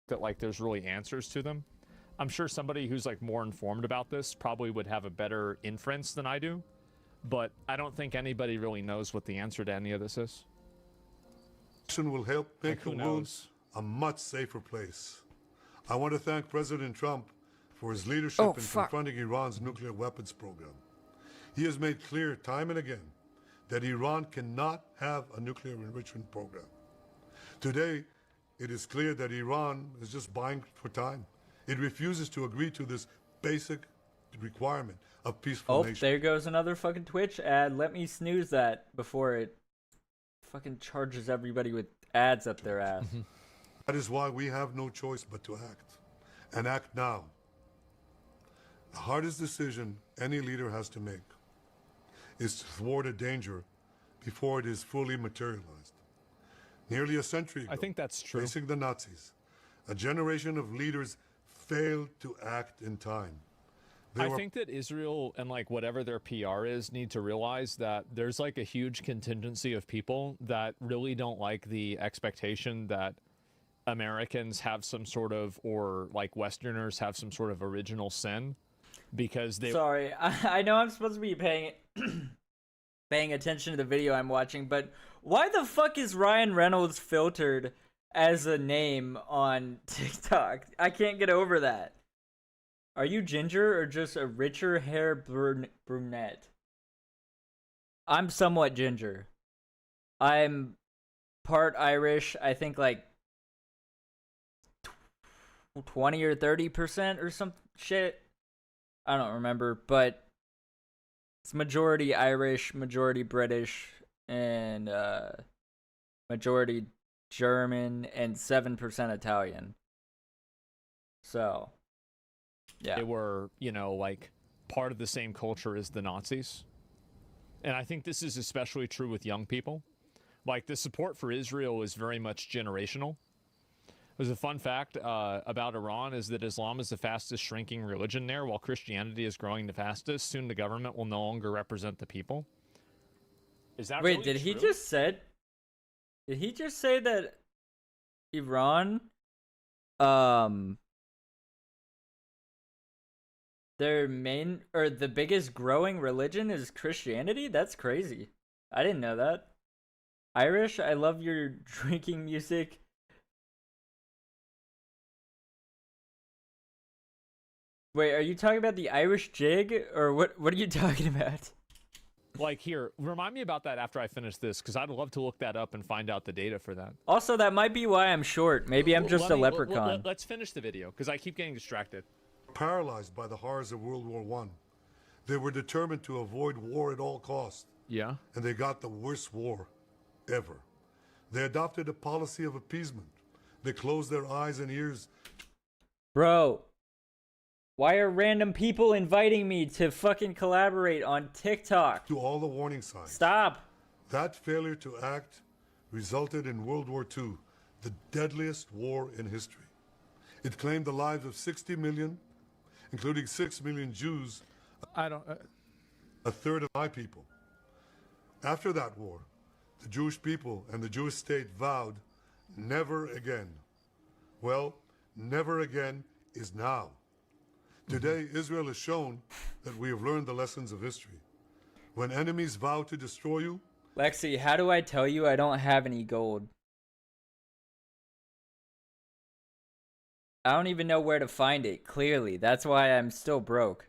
That, like, there's really answers to them. I'm sure somebody who's, like, more informed about this probably would have a better inference than I do. But I don't think anybody really knows what the answer to any of this is. Will help make the world a much safer place. I want to thank President Trump for his leadership in confronting Iran's nuclear weapons program. He has made clear time and again that Iran cannot have a nuclear enrichment program. Today, it is clear that Iran is just buying for time. It refuses to agree to this basic requirement of peaceful nation. There goes another fucking Twitch ad. Let me snooze that before it fucking charges everybody with ads up their ass. That is why we have no choice but to act, and act now. The hardest decision any leader has to make is to thwart a danger before it is fully materialized. Nearly a century ago, I think that's true. Facing the Nazis, a generation of leaders failed to act in time. I think that Israel and, like, whatever their PR is need to realize that there's, like, a huge contingency of people that really don't like the expectation that Americans have some sort of, or, like, Westerners have some sort of original sin, because they... Sorry, I know I'm supposed to be paying attention to the video I'm watching, but why the fuck is Ryan Reynolds filtered as a name on TikTok? I can't get over that. Are you ginger or just a richer hair brunette? I'm somewhat ginger. I'm part Irish, I think like 20 or 30% or some shit. I don't remember, but it's majority Irish, majority British, and majority German, and 7% Italian. So, yeah. They were, you know, like, part of the same culture as the Nazis. And I think this is especially true with young people. Like, the support for Israel is very much generational. There's a fun fact about Iran is that Islam is the fastest shrinking religion there, while Christianity is growing the fastest. Soon the government will no longer represent the people. Is that Wait, really did true? Did he just say that Iran, their main, or the biggest growing religion is Christianity? That's crazy. I didn't know that. Irish, I love your drinking music. Wait, are you talking about the Irish jig, or what are you talking about? Like, here, remind me about that after I finish this, because I'd love to look that up and find out the data for that. Also, that might be why I'm short. Maybe I'm just a leprechaun. Let's finish the video, because I keep getting distracted. Paralyzed by the horrors of World War I, they were determined to avoid war at all costs. Yeah. And they got the worst war ever. They adopted a policy of appeasement. They closed their eyes and ears. Bro, why are random people inviting me to fucking collaborate on TikTok? To all the warning signs. Stop. That failure to act resulted in World War II, the deadliest war in history. It claimed the lives of 60 million, including 6 million Jews. A third of my people. After that war, the Jewish people and the Jewish state vowed never again. Well, never again is now. Today, Israel has shown that we have learned the lessons of history. When enemies vow to destroy you... Lexi, how do I tell you I don't have any gold? I don't even know where to find it, clearly. That's why I'm still broke.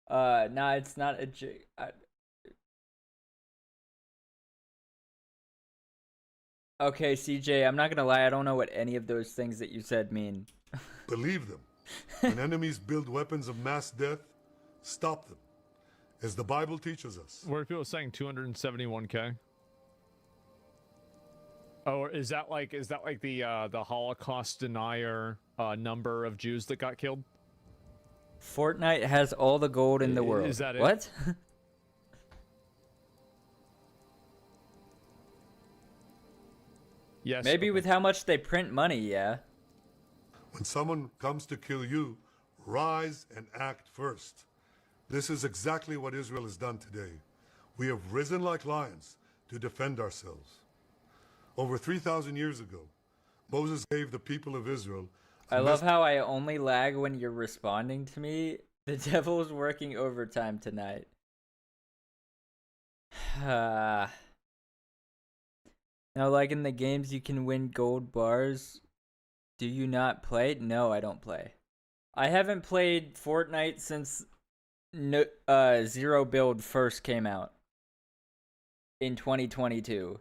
Nah, it's not a... Okay, CJ, I'm not gonna lie, I don't know what any of those things that you said mean. Believe them. When enemies build weapons of mass death, stop them. As the Bible teaches us. Where are people saying 271K? Oh, is that like the Holocaust denier number of Jews that got killed? Fortnite has all the gold in the world. Is that it? What? Yes. Maybe with how much they print money, yeah. When someone comes to kill you, rise and act first. This is exactly what Israel has done today. We have risen like lions to defend ourselves. Over 3,000 years ago, Moses gave the people of Israel... I love how I only lag when you're responding to me. The devil's working overtime tonight. Now, like in the games, you can win gold bars. Do you not play? No, I don't play. I haven't played Fortnite since Zero Build first came out in 2022.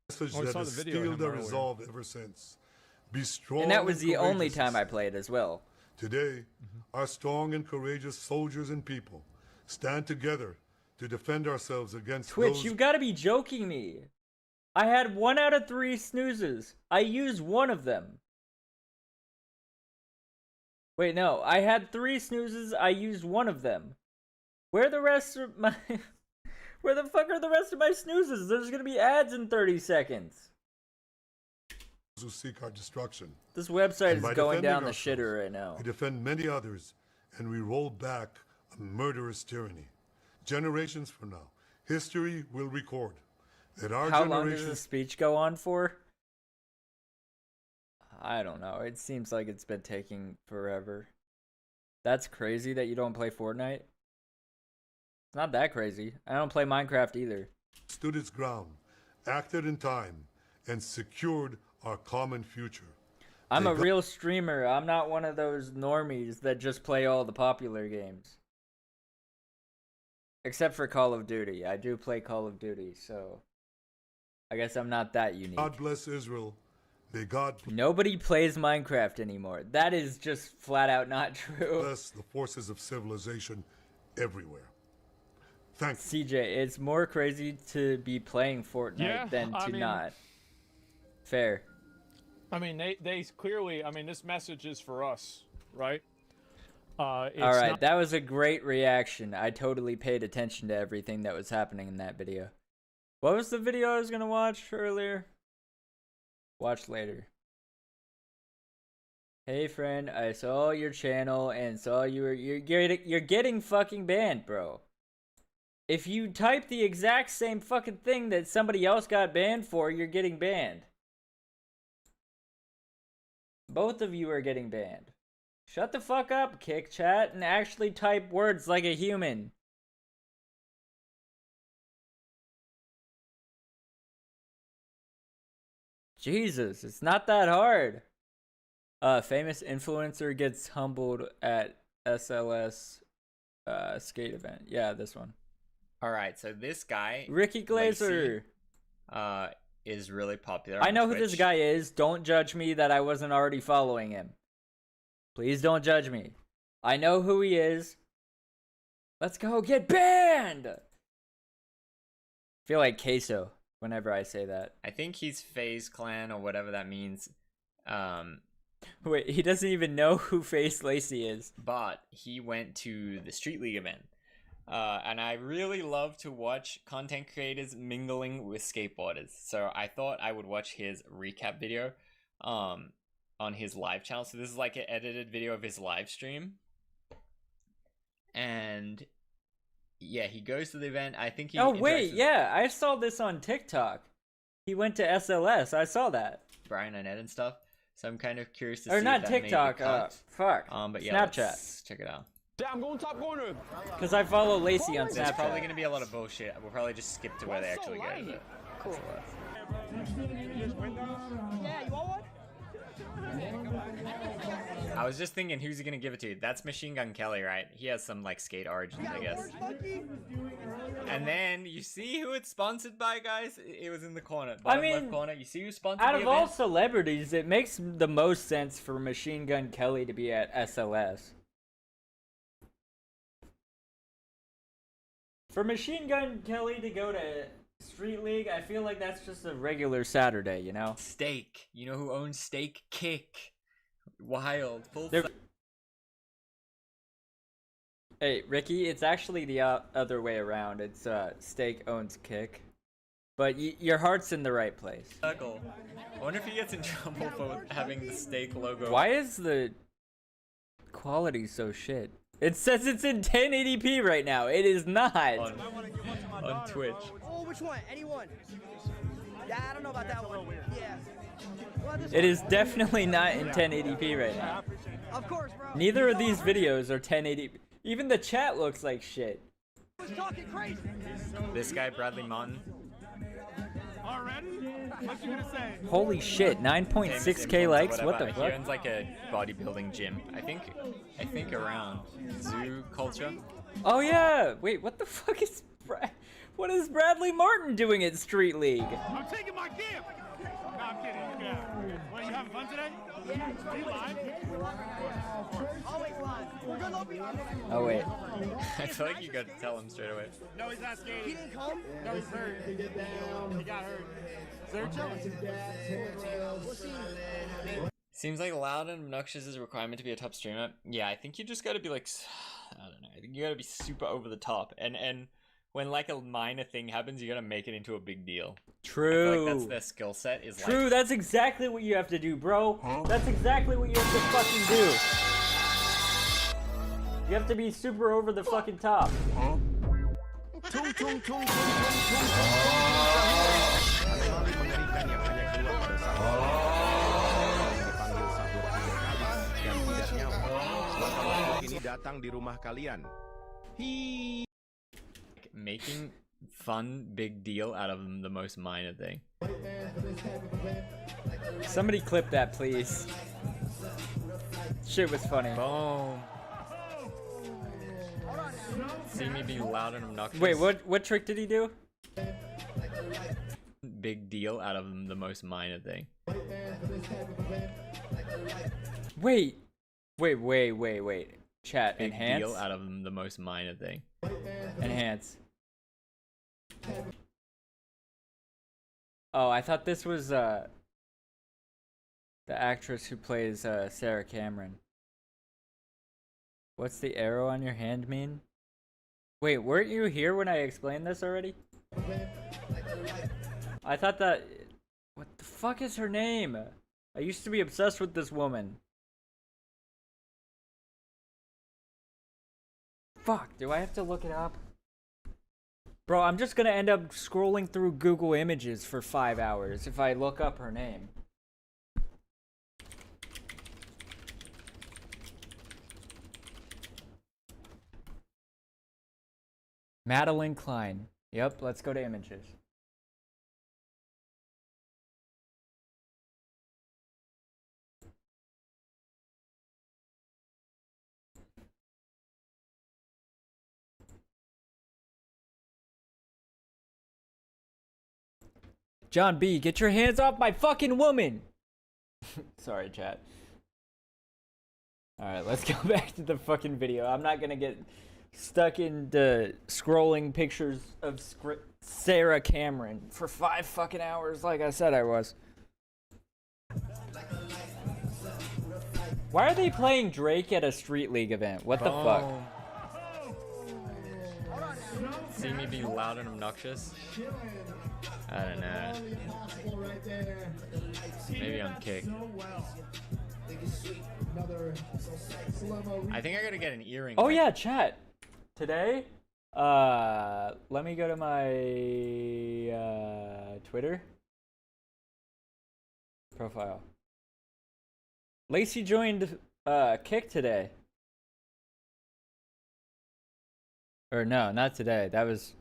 Message that has steeled their resolve ever since. Be strong. And that was the only time I played as well. Today, our strong and courageous soldiers and people stand together to defend ourselves against Twitch, those... you've got to be joking me. I had 1 out of 3 snoozes. I used 1 of them. Wait, no. I had 3 snoozes. I used 1 of them. Where the rest of my... Where the fuck are the rest of my snoozes? There's gonna be ads in 30 seconds. Who seek our destruction. This website is going down the shitter right now. We defend many others, and we roll back a murderous tyranny. Generations from now, history will record that our How long does the speech go on for? I don't know. It seems like it's been taking forever. That's crazy that you don't play Fortnite. It's not that crazy. I don't play Minecraft either. Stood its ground, acted in time, and secured our common future. I'm a real streamer. I'm not one of those normies that just play all the popular games. Except for Call of Duty. I do play Call of Duty, so I guess I'm not that unique. God bless Israel. May God... Nobody plays Minecraft anymore. That is just flat out not true. Bless the forces of civilization everywhere. Thanks. CJ, it's more crazy to be playing Fortnite than to not. Fair. I mean, they clearly, I mean, this message is for us, right? Alright, that was a great reaction. I totally paid attention to everything that was happening in that video. What was the video I was gonna watch earlier? Watch later. Hey friend, I saw your channel and saw you're getting fucking banned, bro. If you type the exact same fucking thing that somebody else got banned for, you're getting banned. Both of you are getting banned. Shut the fuck up, Kick Chat, and actually type words like a human. Jesus, it's not that hard. Famous influencer gets humbled at SLS skate event. Yeah, this one. All right, so this guy, Ricky Glazer, Lacey, is really popular. I on know who Twitch. this guy is. Don't judge me that I wasn't already following him. Please don't judge me. I know who he is. Let's go get banned. I feel like queso whenever I say that. I think he's FaZe Clan or whatever that means. Wait, he doesn't even know who Face Lacey is. But he went to the Street League event. And I really love to watch content creators mingling with skateboarders. So I thought I would watch his recap video on his live channel. So this is like an edited video of his live stream. And yeah, he goes to the event. I think he Oh wait, with yeah, I saw this on TikTok. He went to SLS. I saw that. Brian Arnett and stuff. So I'm kind of curious to Or see not if that made the TikTok, cut. fuck. But yeah, Snapchat. let's check it out. I'm going top corner. Because I follow Lacey on There's Snapchat. probably going to be a lot of bullshit. We'll probably just skip to where they actually go. But Cool. Yeah, you want one? I was just thinking, who's he going to give it to? That's Machine Gun Kelly, right? He has some like skate origins, I guess. And then you see who it's sponsored by, guys? It was in the corner. Bottom left corner. You see who's sponsored Out the of all event? celebrities, it makes the most sense for Machine Gun Kelly to be at SLS. For Machine Gun Kelly to go to Street League, I feel like that's just a regular Saturday, you know? Steak. You know who owns Steak? Kick. Wild. Full Hey, Ricky, it's actually the other way around. It's Steak owns Kick. But your heart's in the right place. circle. I wonder if he gets in trouble for having the Steak logo. Why is the quality so shit? It says it's in 1080p right now. It is not. On Twitch. Oh, which one? Anyone? Yeah, I don't know about that one. Yeah. Well, It is definitely not in 1080p right now. Of course, bro. Neither of these videos are 1080p. Even the chat looks like shit. Talking crazy. This guy, Bradley Martin. Already? What you gonna say? Holy shit, 9.6k likes? What the He fuck? owns like a bodybuilding gym. I think around Zoo Culture. Oh yeah! Wait, what the fuck is what is Bradley Martin doing at Street League? I'm taking my gift. No, I'm kidding. Yeah. What, you having fun today? Yeah. You live? Always live. We're good, Lopi. Oh wait. I feel like you got to tell him straight away. No, he's not skating. He didn't come? No, he's hurt. He got hurt. So they're chilling. Seems like loud and obnoxious is a requirement to be a top streamer. Yeah, I think you just got to be like, I don't know. I think you got to be super over the top, and when like a minor thing happens, you got to make it into a big deal. True. I feel like that's their skill set. Is True, like, that's exactly what you have to do, bro. That's exactly what you have to fucking do. You have to be super over the fucking top. Ini datang di rumah kalian. making fun big deal out of the most minor thing. Somebody clip that, please. Shit was funny. Boom. See me be loud and obnoxious. Wait, what trick did he do? Big deal out of the most minor thing. Wait. Chat, Big enhance? deal out of the most minor thing. Enhance. Oh, I thought this was the actress who plays Sarah Cameron. What's the arrow on your hand mean? Wait, weren't you here when I explained this already? I thought that... What the fuck is her name? I used to be obsessed with this woman. Fuck, do I have to look it up? Bro, I'm just gonna end up scrolling through Google Images for 5 hours if I look up her name. Madeline Klein. Yep, let's go to images. John B, get your hands off my fucking woman. Sorry, chat. Alright, let's go back to the fucking video. I'm not gonna get stuck into scrolling pictures of Sarah Cameron for 5 fucking hours like I said I was. Why are they playing Drake at a Street League event? What the fuck? See me be loud and obnoxious? I don't know. Maybe I'm kicked. I think I gotta get an earring. Oh yeah, chat. Today, let me go to my Twitter profile. Lacey joined Kick today. Or no, not today. That was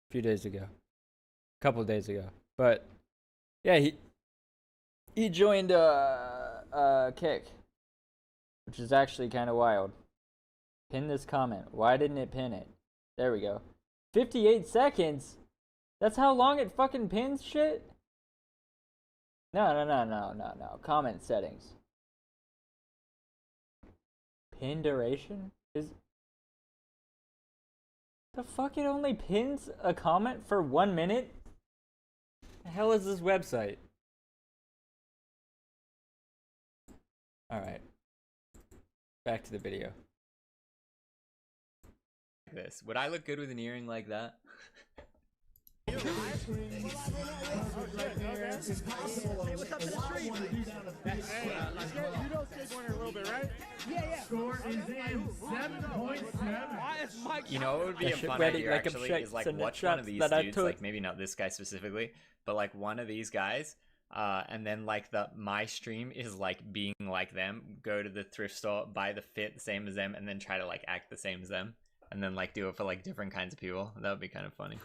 a few days ago. A couple days ago. But yeah, he joined Kick, which is actually kind of wild. Pin this comment. Why didn't it pin it? There we go. 58 seconds? That's how long it fucking pins shit? No. Comment settings. Pin duration? Is the fuck it only pins a comment for 1 minute? The hell is this website? Alright. Back to the video. This. Would I look good with an earring like that? Hey, what's up to the stream? You know skateboarding a little bit, right? Yeah. Score is in 7.7. You know what would be a fun idea actually is like watch one of these dudes, like maybe not this guy specifically, but like one of these guys, and then like my stream is like being like them, go to the thrift store, buy the fit the same as them, and then try to like act the same as them. And then like do it for like different kinds of people. That would be kind of funny.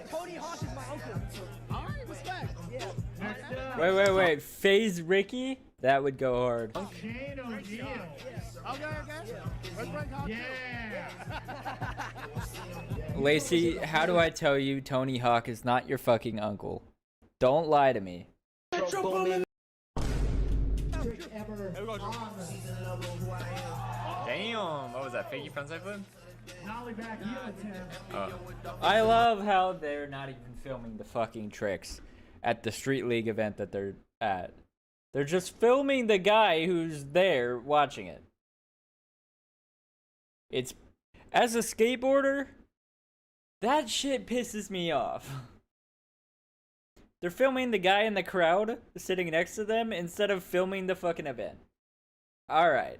Tony Hawk is my uncle. Alright, respect. Yeah. Wait. FaZe Ricky? That would go hard. Shane O'Neal. Okay. Let's bring Hawk. Yeah. Lacey, how do I tell you Tony Hawk is not your fucking uncle? Don't lie to me. Damn, what was that? Fakey frontside flip? I love how they're not even filming the fucking tricks at the Street League event that they're at. They're just filming the guy who's there watching it. It's, as a skateboarder, that shit pisses me off. They're filming the guy in the crowd sitting next to them instead of filming the fucking event. Alright.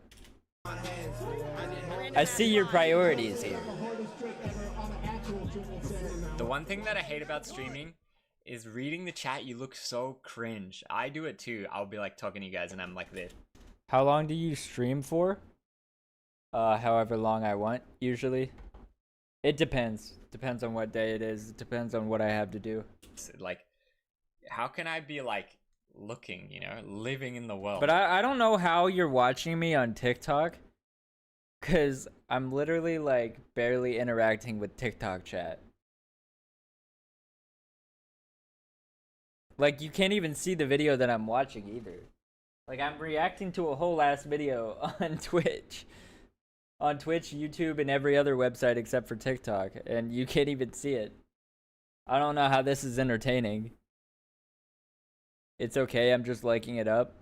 I see your priorities here. The one thing that I hate about streaming is reading the chat. You look so cringe. I do it too. I'll be like talking to you guys and I'm like this. How long do you stream for? However long I want, usually. It depends. Depends on what day it is. It depends on what I have to do. Like, how can I be like looking, you know, living in the world? But I don't know how you're watching me on TikTok, because I'm literally like barely interacting with TikTok chat. Like, you can't even see the video that I'm watching either. Like, I'm reacting to a whole ass video on Twitch. On Twitch, YouTube, and every other website except for TikTok, and you can't even see it. I don't know how this is entertaining. It's okay, I'm just liking it up.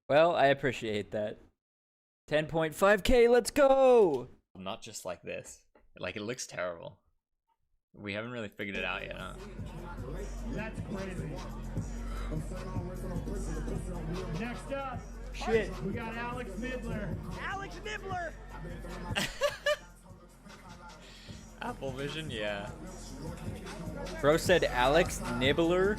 Well, I appreciate that. 10.5K, let's go! Not just like this. Like, it looks terrible. We haven't really figured it out yet, huh? That's crazy. Next up. Shit. We got Alex Nibbler. Alex Nibbler! Apple Vision, yeah. Bro said Alex Nibbler?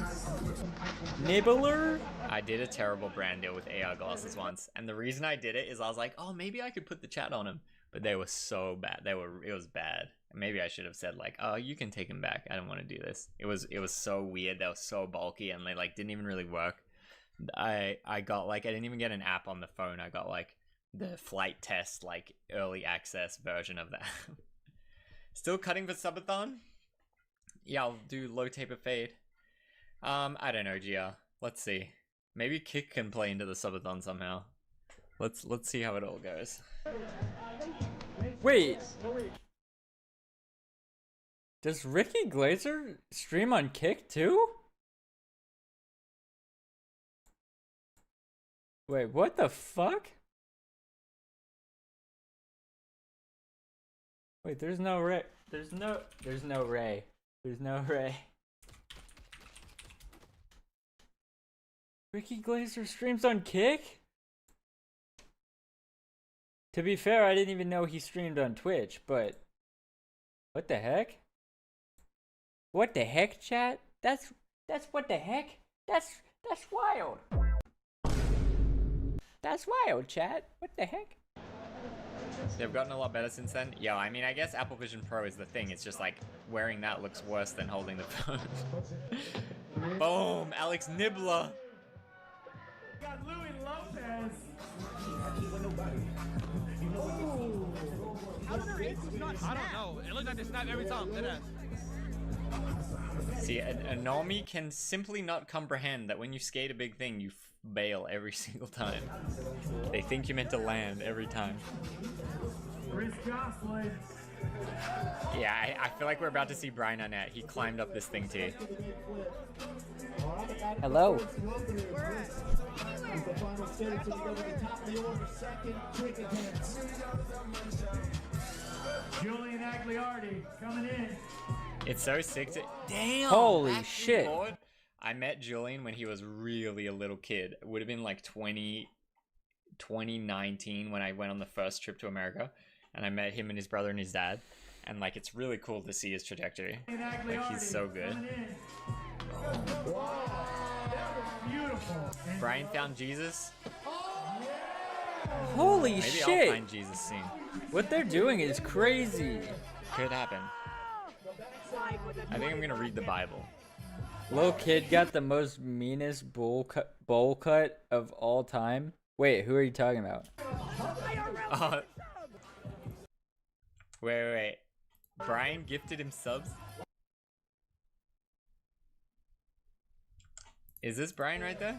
Nibbler? I did a terrible brand deal with AR glasses once, and the reason I did it is I was like, oh, maybe I could put the chat on them, but they were so bad. It was bad. Maybe I should have said like, oh, you can take them back. I don't want to do this. It was so weird. They were so bulky, and they like didn't even really work. I got like, I didn't even get an app on the phone. I got like the flight test, like early access version of that. Still cutting for subathon? Yeah, I'll do low taper fade. I don't know, Gia. Let's see. Maybe Kick can play into the subathon somehow. Let's see how it all goes. Wait. Does Ricky Glazer stream on Kick too? Wait, what the fuck? Wait, there's no Ray. There's no Ray. There's no Ray. Ricky Glazer streams on Kick? To be fair, I didn't even know he streamed on Twitch, but what the heck? What the heck, chat? That's what the heck? That's wild. That's wild, chat. What the heck? They've gotten a lot better since then. Yeah, I mean, I guess Apple Vision Pro is the thing. It's just like wearing that looks worse than holding the phone. Boom, Alex Nibbler. Got Louis Lopez. I don't know. It looks like they snap every time. See, a normie can simply not comprehend that when you skate a big thing, you bail every single time. They think you meant to land every time. Chris Jocelyn. Yeah, I feel like we're about to see Brian Arnett. He climbed up this thing too. Hello. Julian Agliardi coming in. It's so sick to— Damn! Holy Actually, shit. Lord, I met Julian when he was really a little kid. It would have been like 2019 when I went on the first trip to America. And I met him and his brother and his dad. And like, it's really cool to see his trajectory. Like, he's so good. Brian found Jesus. Holy Maybe shit. I'll find Jesus soon. What they're doing is crazy. Could happen. I think I'm gonna read the Bible. Little kid got the most meanest bowl cut of all time. Wait, who are you talking about? Wait. Brian gifted him subs? Is this Brian right there?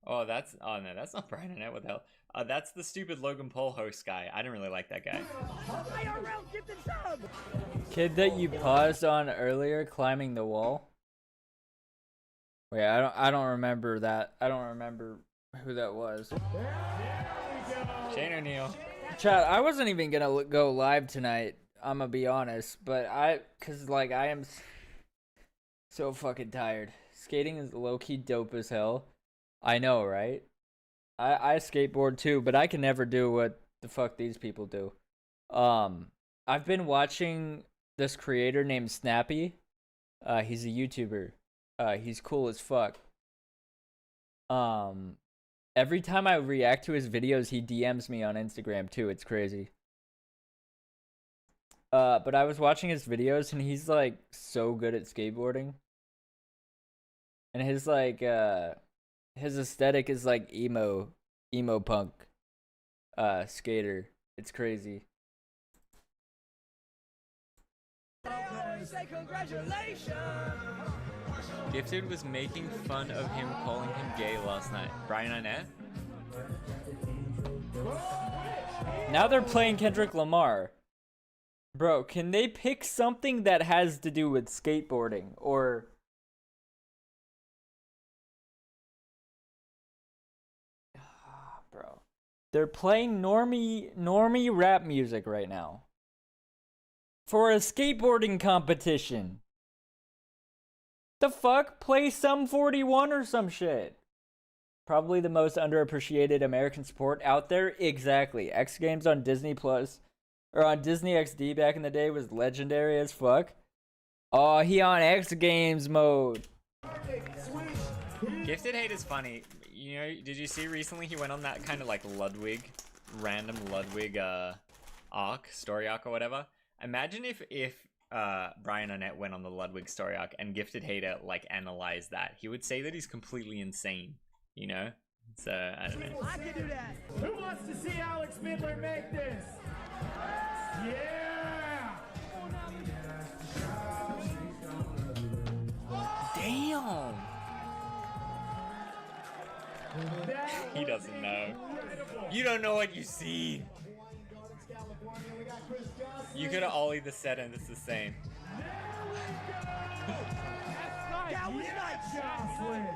Oh, that's— oh no, that's not Brian Arnett. What the hell? That's the stupid Logan Paul host guy. I didn't really like that guy. Kid that you paused on earlier climbing the wall. Wait, I don't remember that. I don't remember who that was. Shane O'Neill. Chat, I wasn't even gonna go live tonight. I'm gonna be honest, but cause like I am so fucking tired. Skating is low-key dope as hell. I know, right? I skateboard too, but I can never do what the fuck these people do. I've been watching this creator named Snappy. He's a YouTuber. He's cool as fuck. Every time I react to his videos, he DMs me on Instagram too. It's crazy. But I was watching his videos and he's like so good at skateboarding. And his like his aesthetic is like emo punk skater. It's crazy. Gifted was making fun of him, calling him gay last night. Brian Arnett? Now they're playing Kendrick Lamar. Bro, can they pick something that has to do with skateboarding or... Bro. They're playing normie rap music right now. For a skateboarding competition. The fuck? Play Sum 41 or some shit. Probably the most underappreciated American sport out there. Exactly. X Games on Disney Plus. Or on Disney XD back in the day was legendary as fuck. Oh, he on X Games mode. Gifted Hate is funny. You know, did you see recently he went on that kind of like random Ludwig story arc or whatever? Imagine if Brian Arnett went on the Ludwig story arc and Gifted Hater like analyzed that. He would say that he's completely insane, you know? So, I don't know. I can do that. Who wants to see Alex Midler make this? Yeah! He doesn't know. You don't know what you see. You could have ollied the set and it's the same. That was nice.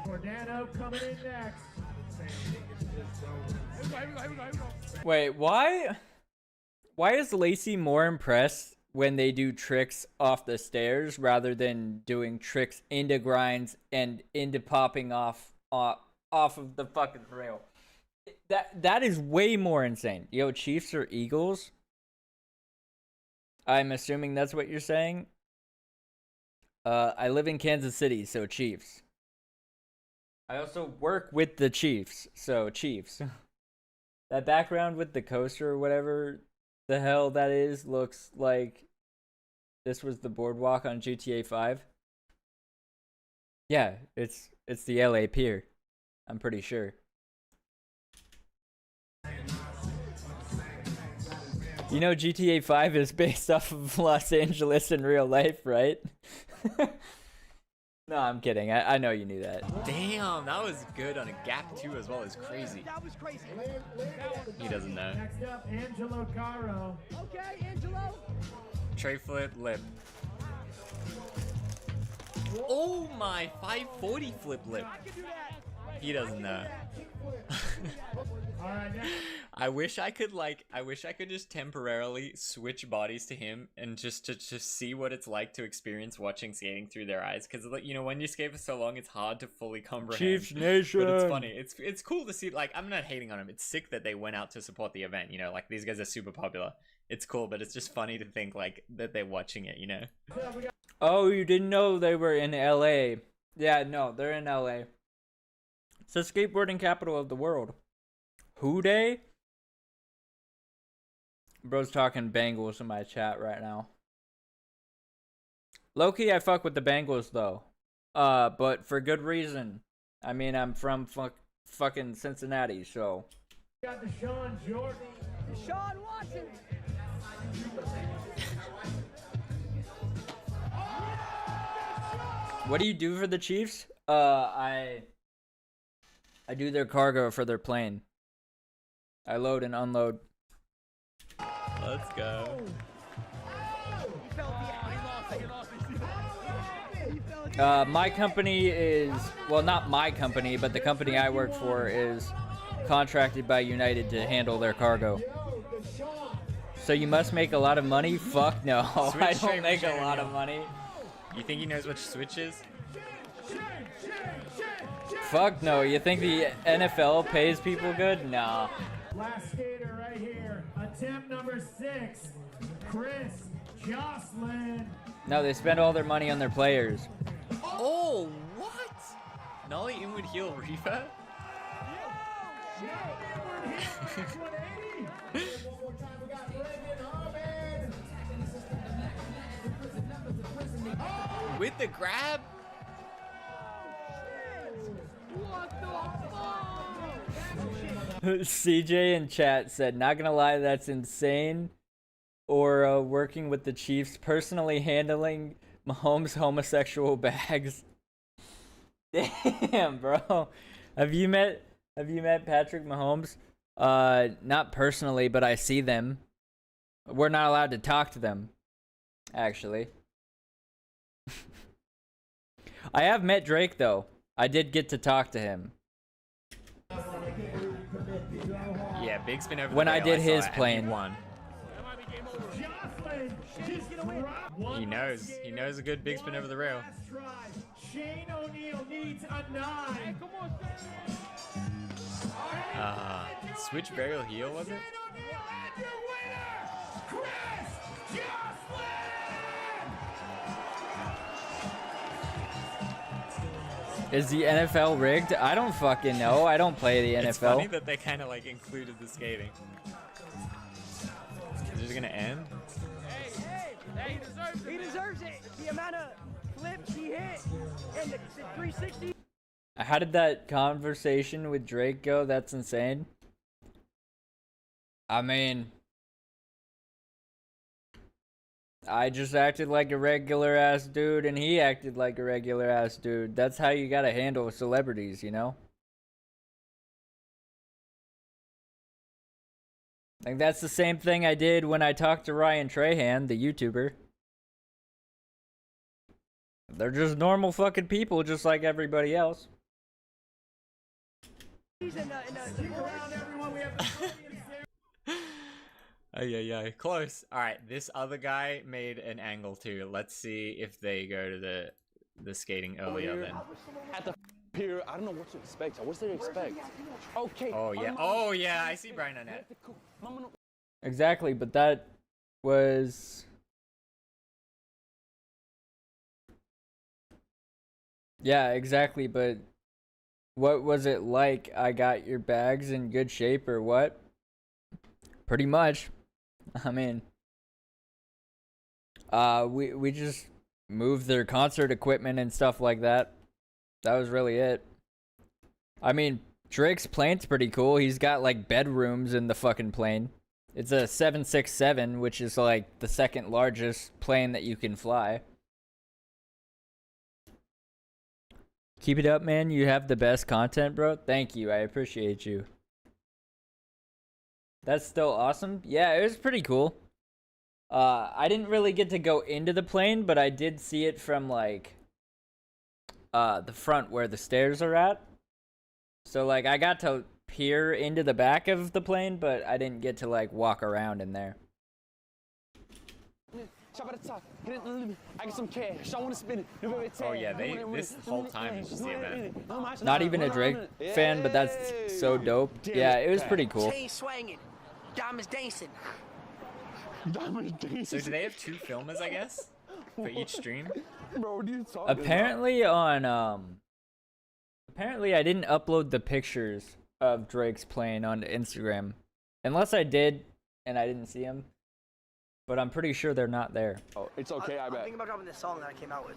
Cordano coming in next. Wait, why is Lacey more impressed when they do tricks off the stairs rather than doing tricks into grinds and into popping off of the fucking rail? That is way more insane. Yo, Chiefs or Eagles? I'm assuming that's what you're saying. I live in Kansas City, so Chiefs. I also work with the Chiefs, so Chiefs. That background with the coaster or whatever the hell that is looks like this was the boardwalk on GTA 5. Yeah, it's the LA Pier. I'm pretty sure. You know GTA 5 is based off of Los Angeles in real life, right? No, I'm kidding. I know you knew that. Damn, that was good on a gap too as well. As crazy. That was crazy. He doesn't know. Next up, Angelo Caro. Okay, Angelo. Tray flip, lip. Oh my, 540 flip lip. I can do that. He doesn't know. All right, next. I wish I could just temporarily switch bodies to him and just see what it's like to experience watching skating through their eyes, because you know, when you skate for so long it's hard to fully comprehend. Chiefs Nation. But it's funny. It's cool to see. Like, I'm not hating on him. It's sick that they went out to support the event, you know, like these guys are super popular. It's cool, but it's just funny to think like that they're watching it, you know. Oh, you didn't know they were in LA. Yeah, no, they're in LA. It's the skateboarding capital of the world. Who day? Bro's talking Bengals in my chat right now. Low-key, I fuck with the Bengals though. But for good reason. I mean, I'm from fucking Cincinnati, so. Got Deshaun Jordan. Deshaun Watson. What do you do for the Chiefs? I do their cargo for their plane. I load and unload. Let's go. My company is, well, not my company, but the company I work for is contracted by United to handle their cargo. So you must make a lot of money? Fuck no. I don't make a lot of money. You think he knows what switch is? Fuck no. You think the NFL pays people good? Nah. Last skater right here. Attempt number 6. Chris Jocelyn. No, they spend all their money on their players. Oh, what? Nollie inward heel reefer? With the grab? What the fuck? CJ in chat said, not gonna lie, that's insane. Or working with the Chiefs, personally handling Mahomes' homosexual bags. Damn, bro. Have you met Patrick Mahomes? Not personally, but I see them. We're not allowed to talk to them, actually. I have met Drake though. I did get to talk to him. Yeah, big spin over the when I rail. did saw his it, and plane. he won. He knows a good big spin over the rail. Shane O'Neill needs a 9. Switch burial heel, was it? Is the NFL rigged? I don't fucking know. I don't play the NFL. It's funny that they kind of like included the skating. Is it gonna end? Hey, he deserves it. The amount of flips he hit and the 360. How did that conversation with Drake go? That's insane. I mean, I just acted like a regular ass dude and he acted like a regular ass dude. That's how you gotta handle celebrities, you know? Like, that's the same thing I did when I talked to Ryan Trahan, the YouTuber. They're just normal fucking people, just like everybody else. Oh yeah, close. All right, this other guy made an angle too. Let's see if they go to the skating earlier then. At the pier, I don't know what to expect. What's there to expect? Okay. Oh yeah, I see Brian on it. Exactly, but that was... Yeah, exactly, but what was it like? I got your bags in good shape or what? Pretty much. I mean, we just moved their concert equipment and stuff like that. That was really it. I mean, Drake's plane's pretty cool. He's got like bedrooms in the fucking plane. It's a 767, which is like the second largest plane that you can fly. Keep it up, man. You have the best content, bro. Thank you. I appreciate you. That's still awesome. Yeah, it was pretty cool. I didn't really get to go into the plane, but I did see it from like the front where the stairs are at. So like I got to peer into the back of the plane, but I didn't get to like walk around in there. I get some cash. I want to spend it. Oh yeah, this whole time is just the event. Not even a Drake fan, but that's so dope. Yeah, it was pretty cool. Chain swinging, diamonds dancing. So do they have 2 filmers, I guess, for each stream? Bro, what are you talking Apparently on apparently I didn't upload the pictures of Drake's plane on Instagram, unless I did and I didn't see them. But I'm pretty sure they're not there. Oh, it's okay, I bet. I'm thinking about dropping this song that I came out with.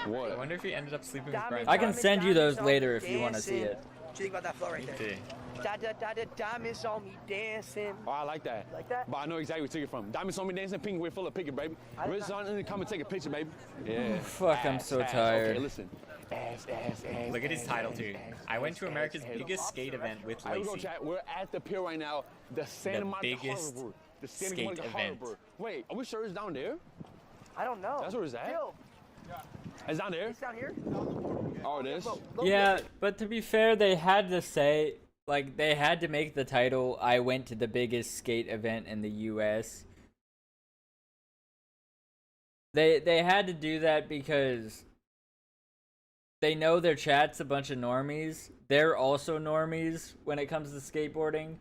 What? I wonder if he ended up sleeping with Brian. I can send you those later if you want to see it. What do you think about that flow right there? Diamonds on me dancing. Oh, I like that. Like that? But I know exactly where you took it from. Diamonds on me dancing, pink, we're full of picket, baby. Rizz on in the come and take a picture, baby. Yeah. Fuck, I'm so tired. Okay, listen. Ass. Look at his title too. I went to America's biggest skate event with Lacey. We're at the pier right now. The Santa Monica biggest Harbor. The Santa skate Monica event. Harbor. Wait, are we sure it's down there? I don't know. That's where it's at? Yo, It's down there? it's down here? Oh, it is? Yeah, but to be fair, they had to say, like, they had to make the title, I went to the biggest skate event in the US. They had to do that because they know their chat's a bunch of normies. They're also normies when it comes to skateboarding.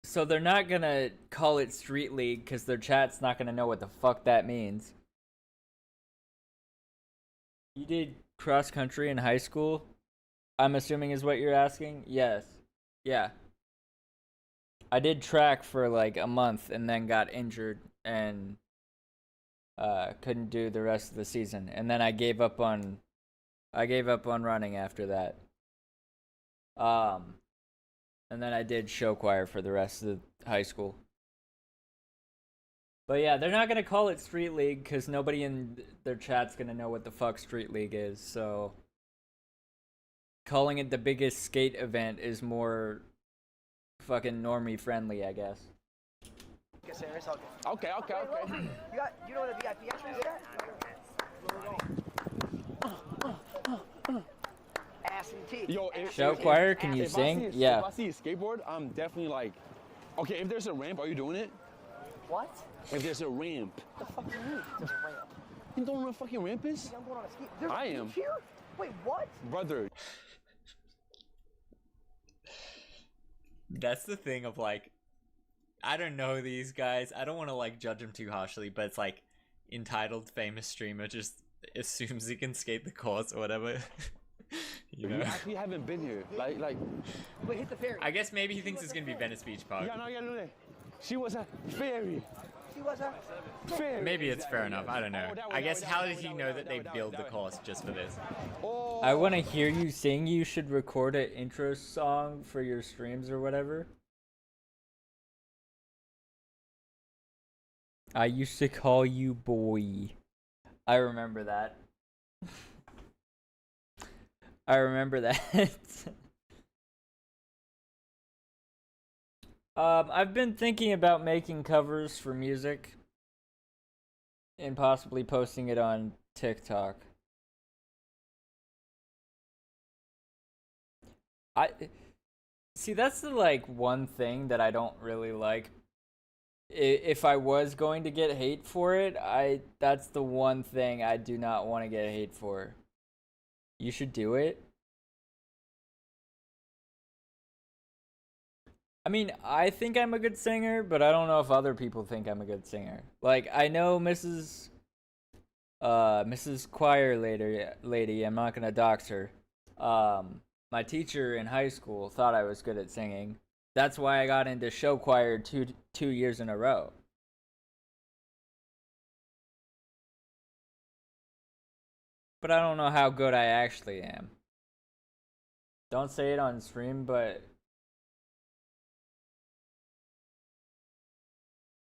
So they're not gonna call it Street League because their chat's not gonna know what the fuck that means. You did cross country in high school? I'm assuming is what you're asking? Yes. Yeah. I did track for like a month and then got injured and couldn't do the rest of the season. And then I gave up on running after that. And then I did show choir for the rest of high school. But yeah, they're not going to call it Street League because nobody in their chat's going to know what the fuck Street League is. So calling it the biggest skate event is more fucking normie friendly, I guess. Okay. You know where the VIP entrance is at? Ass and teeth. Yo, Show choir, can you sing? Yeah. If I see a skateboard, I'm definitely like, okay, if there's a ramp, are you doing it? What? If there's a ramp. What the fuck do you mean? There's a ramp. You don't know what a fucking ramp is? I'm going on a ski. There's I a am. beach here? Wait, what? Brother. That's the thing of like, I don't know these guys. I don't want to like judge them too harshly, but it's like entitled famous streamer just assumes he can skate the course or whatever. You know? You actually haven't been here. Like. Wait, hit the ferry. I guess maybe he thinks it's gonna be Venice Beach Park. Yeah, no. She was a ferry. She was a ferry. Maybe it's fair enough. I don't know. I guess how did he know that they build the course just for this? I want to hear you sing. You should record an intro song for your streams or whatever. I used to call you boy. I remember that. I remember that. I've been thinking about making covers for music and possibly posting it on TikTok. See, that's the like one thing that I don't really like. If I was going to get hate for it, that's the one thing I do not want to get hate for. You should do it. I mean, I think I'm a good singer, but I don't know if other people think I'm a good singer. Like, I know Mrs. Choir lady, I'm not gonna dox her. My teacher in high school thought I was good at singing. That's why I got into show choir two years in a row. But I don't know how good I actually am. Don't say it on stream, but...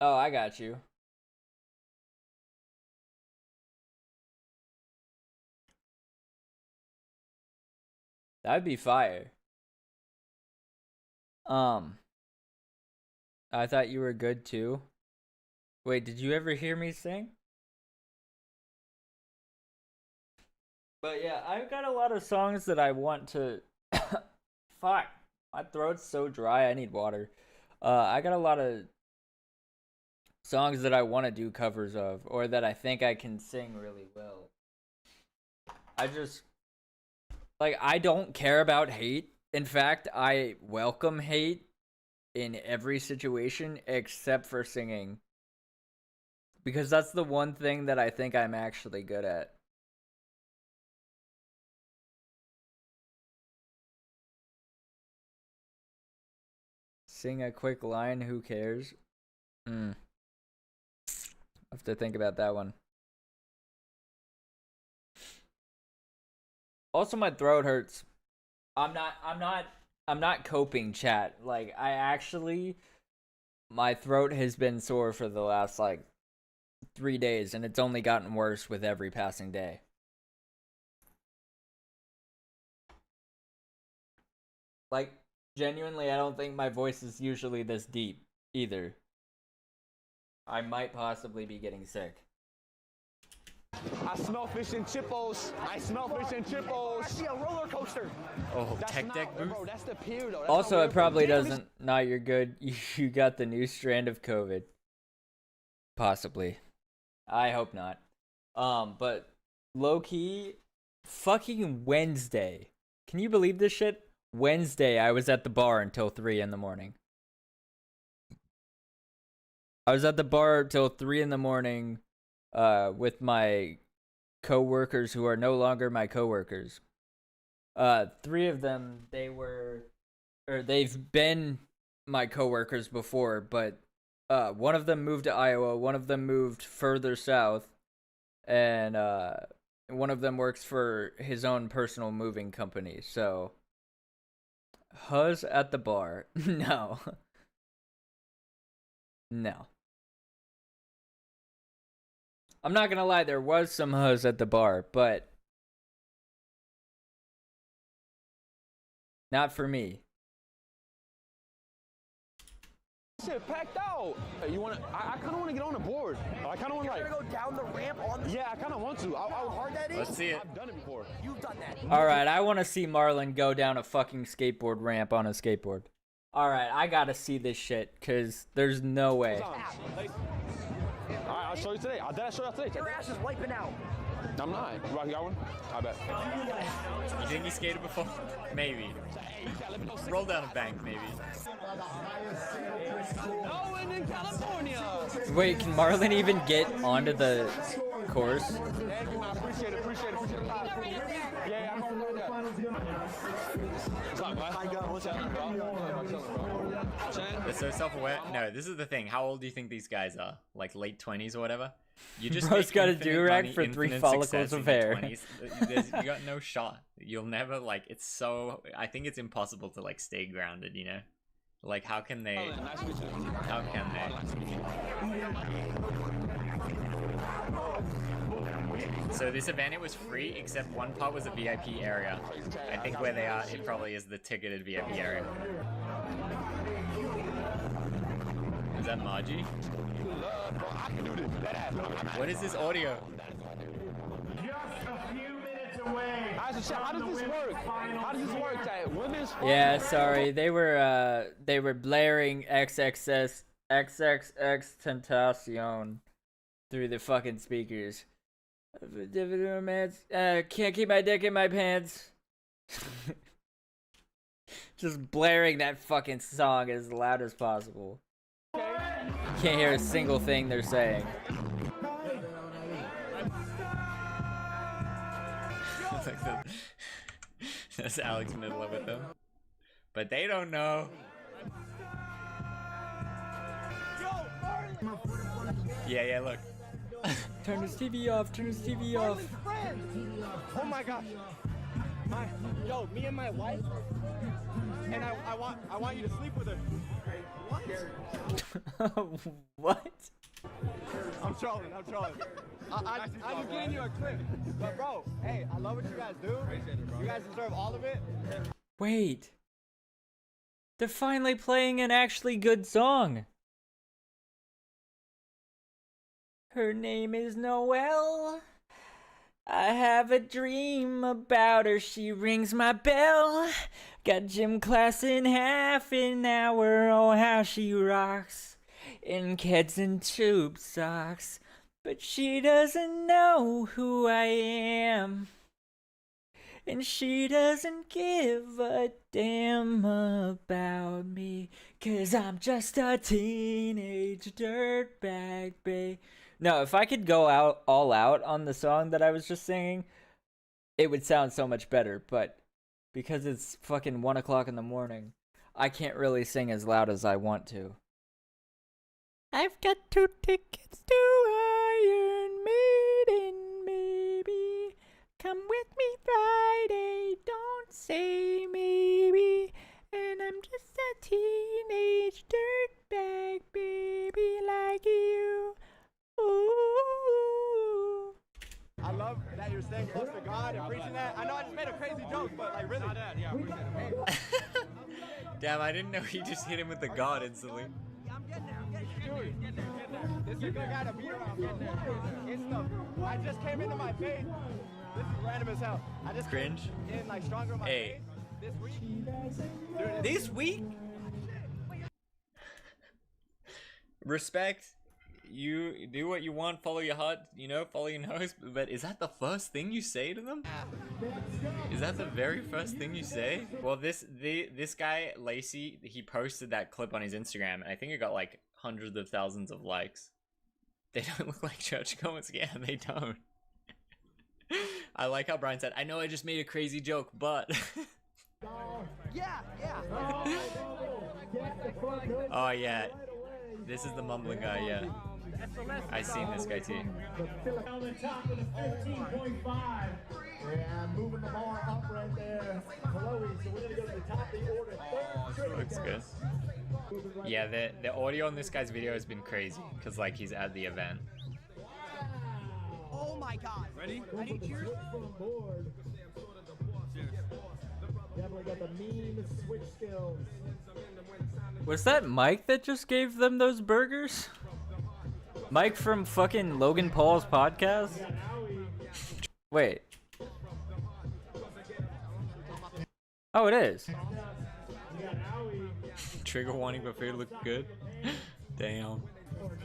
Oh, I got you. That'd be fire. I thought you were good too. Wait, did you ever hear me sing? But yeah, I've got a lot of songs that I want to... Fuck, my throat's so dry, I need water. I got a lot of songs that I want to do covers of, or that I think I can sing really well. I just... Like, I don't care about hate. In fact, I welcome hate in every situation except for singing. Because that's the one thing that I think I'm actually good at. Sing a quick line, who cares? I have to think about that one. Also, my throat hurts. I'm not coping, chat. Like, my throat has been sore for the last, like, 3 days, and it's only gotten worse with every passing day. Like, genuinely, I don't think my voice is usually this deep, either. I might possibly be getting sick. I smell fish and chippos. I smell fish and chippos. I see a roller coaster. Oh, tech deck booth. Bro, that's the pier though. That's Also, it probably doesn't. Nah, you're good. You got the new strand of COVID. Possibly. I hope not. But low key, fucking Wednesday. Can you believe this shit? Wednesday, I was at the bar until 3 in the morning. I was at the bar till 3 in the morning. With my co-workers who are no longer my co-workers. 3 of them, they've been my co-workers before, but one of them moved to Iowa, one of them moved further south, and one of them works for his own personal moving company. So, Huz at the bar. No. No. I'm not gonna lie, there was some Huz at the bar, but not for me. Shit packed out. You wanna? I kind of want to get on the board. I kind of want to like go down the ramp on. Yeah, I kind of want to. How hard that is? Let's see it. I've done it before. You've done that. All right, I want to see Marlon go down a fucking skateboard ramp on a skateboard. All right, I gotta see this shit, cause there's no way. Alright, I'll show you today. Did I show you today? Your ass is wiping out. I'm not. Rocky got one? I bet. You think you skated before? Maybe. Roll down a bank, maybe. Oh, and in California. Wait, can Marlon even get onto the course? Thank you, man. Appreciate it. Yeah, I'm going to do that. What's up, man? What's up, bro? They're so self-aware. No, this is the thing. How old do you think these guys are? Like late 20s or whatever? You just Bro's make got a infinite do-rag money, for 3 infinite follicles success of in your hair. 20s. You got no shot. You'll never, like, it's so... I think it's impossible to, like, stay grounded, you know? Like, how can they... How can they? So this event, it was free, except one part was a VIP area. I think where they are, it probably is the ticketed VIP area. Is that Margie? What is this audio? How does this work? How does this work? That women's Yeah, sorry. They were blaring XXX Tentacion through the fucking speakers. Can't keep my dick in my pants. Just blaring that fucking song as loud as possible. Can't hear a single thing they're saying. That's Alex Midler with them. But they don't know. Yeah, look. Turn his TV off, turn his TV off. Oh my gosh. Yo, me and my wife. And I want you to sleep with her. What? I'm trolling. I'm just getting you a clip. But bro, hey, I love what you guys do. You guys deserve all of it. Wait. They're finally playing an actually good song. Her name is Noelle. I have a dream about her. She rings my bell. Got gym class in half an hour. Oh, how she rocks in kids and tube socks. But she doesn't know who I am. And she doesn't give a damn about me. 'Cause I'm just a teenage dirtbag, babe. No, if I could go all out on the song that I was just singing, it would sound so much better. But because it's fucking 1 o'clock in the morning, I can't really sing as loud as I want to. I've got 2 tickets to Iron Maiden, maybe. Come with me Friday, don't say maybe. And I'm just a teenage dirtbag baby like you. Ooh. I love that you're staying close to God and preaching that. I know I just made a crazy joke, but like really. Damn, I didn't know he just hit him with the God instantly. I'm getting there. This is a good guy to be around. It's the, I just came into my faith. This is random as hell. I just cringe. In like stronger in my faith this week. Dude, this week? Respect. You do what you want, follow your heart, you know, follow your nose, but is that the first thing you say to them? Is that the very first thing you say? Well, this guy, Lacey, he posted that clip on his Instagram, and I think it got like hundreds of thousands of likes. They don't look like churchgoers. Yeah, they don't. I like how Brian said, I know I just made a crazy joke, but... Yeah. Oh, yeah. This is the mumbling guy, yeah. I've seen this guy too. On the top of the 15.5. Yeah, moving the bar up right there. Chloe, so we're gonna go to the top of the order. Looks good. Yeah, the audio on this guy's video has been crazy because like he's at the event. Oh my God! Ready? Cheers. Definitely got the mean switch skills. Was that Mike that just gave them those burgers? Mike from fucking Logan Paul's podcast? Wait. Oh, it is. Trigger warning, but food looked good. Damn.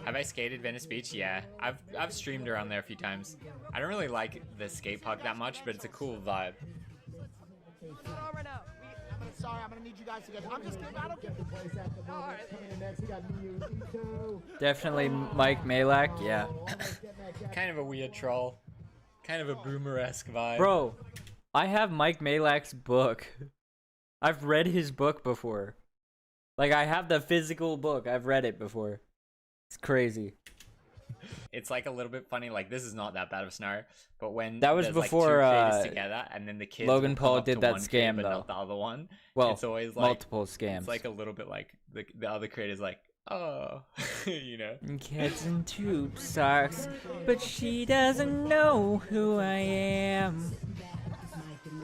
Have I skated Venice Beach? Yeah. I've streamed around there a few times. I don't really like the skate park that much, but it's a cool vibe. Sorry, I'm gonna need you guys to get. I'm just kidding. I don't get the place at the moment. Coming in next, we got Ito. Definitely Mike Malak, yeah. Kind of a weird troll. Kind of a boomer-esque vibe. Bro, I have Mike Malak's book. I've read his book before. Like, I have the physical book. I've read it before. It's crazy. It's like a little bit funny, like this is not that bad of a scenario, but when that was before like, two creators together and then the kids Logan Paul did that scam kid, but though. Not the other one. Well, it's always like multiple scams. It's like a little bit like the other creator's like, oh, you know. Kids in tube socks, but she doesn't know who I am.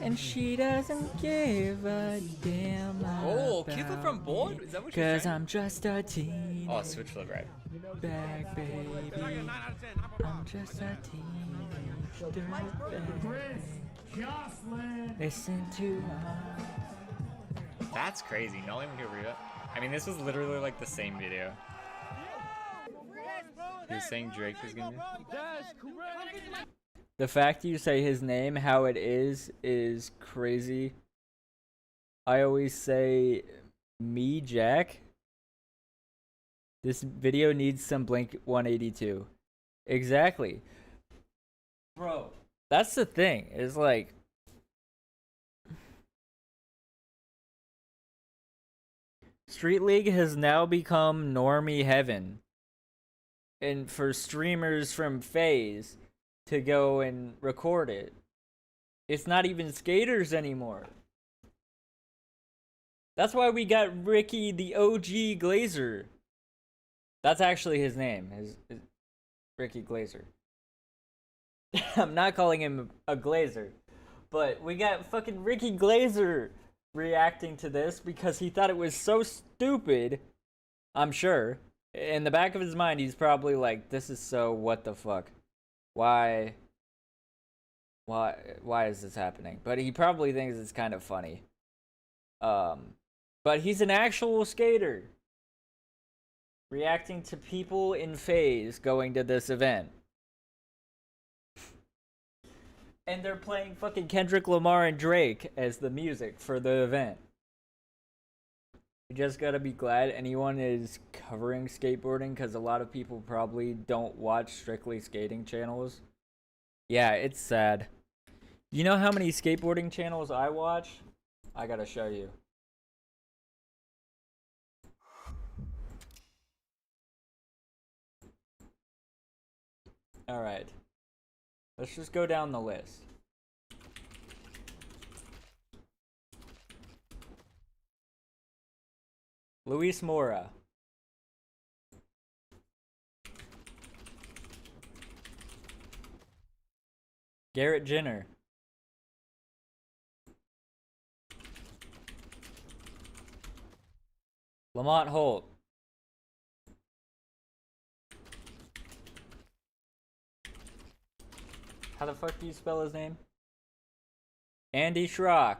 And she doesn't give a damn. Oh, Keitha from Board? Is that what you're Cause saying? I'm just a teen. Oh, switch flip, right. Bag baby. I'm just a teenage dirtbag. Listen to That's crazy. Not even gonna read it. I mean, this was literally like the same video. He was saying Drake was gonna be. the fact you say his name how it is crazy. I always say me Jack. This video needs some Blink 182. Exactly. Bro, that's the thing. Is like Street League has now become normie heaven. And for streamers from FaZe to go and record it. It's not even skaters anymore. That's why we got Ricky the OG Glazer. That's actually his name, is Ricky Glazer. I'm not calling him a Glazer, but we got fucking Ricky Glazer reacting to this because he thought it was so stupid. I'm sure. In the back of his mind, he's probably like, this is so what the fuck. Why is this happening? But he probably thinks it's kind of funny. But he's an actual skater. Reacting to people in FaZe going to this event. And they're playing fucking Kendrick Lamar and Drake as the music for the event. You just gotta be glad anyone is covering skateboarding, because a lot of people probably don't watch strictly skating channels. Yeah, it's sad. You know how many skateboarding channels I watch? I gotta show you. Alright. Let's just go down the list. Luis Mora. Garrett Jenner. Lamont Holt. How the fuck do you spell his name? Andy Schrock.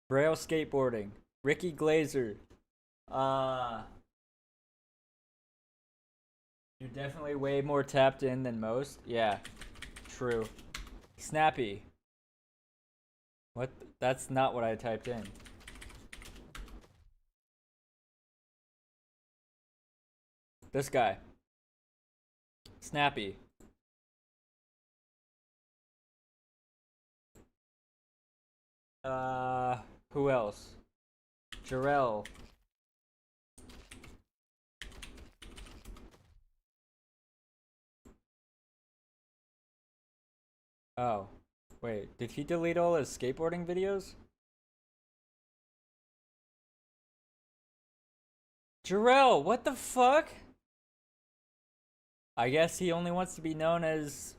Braille skateboarding. Ricky Glazer. You're definitely way more tapped in than most. Yeah, true. Snappy. What? That's not what I typed in. This guy. Snappy. Who else? Jarrell. Oh. Wait, did he delete all his skateboarding videos? Jarrell, what the fuck? I guess he only wants to be known as...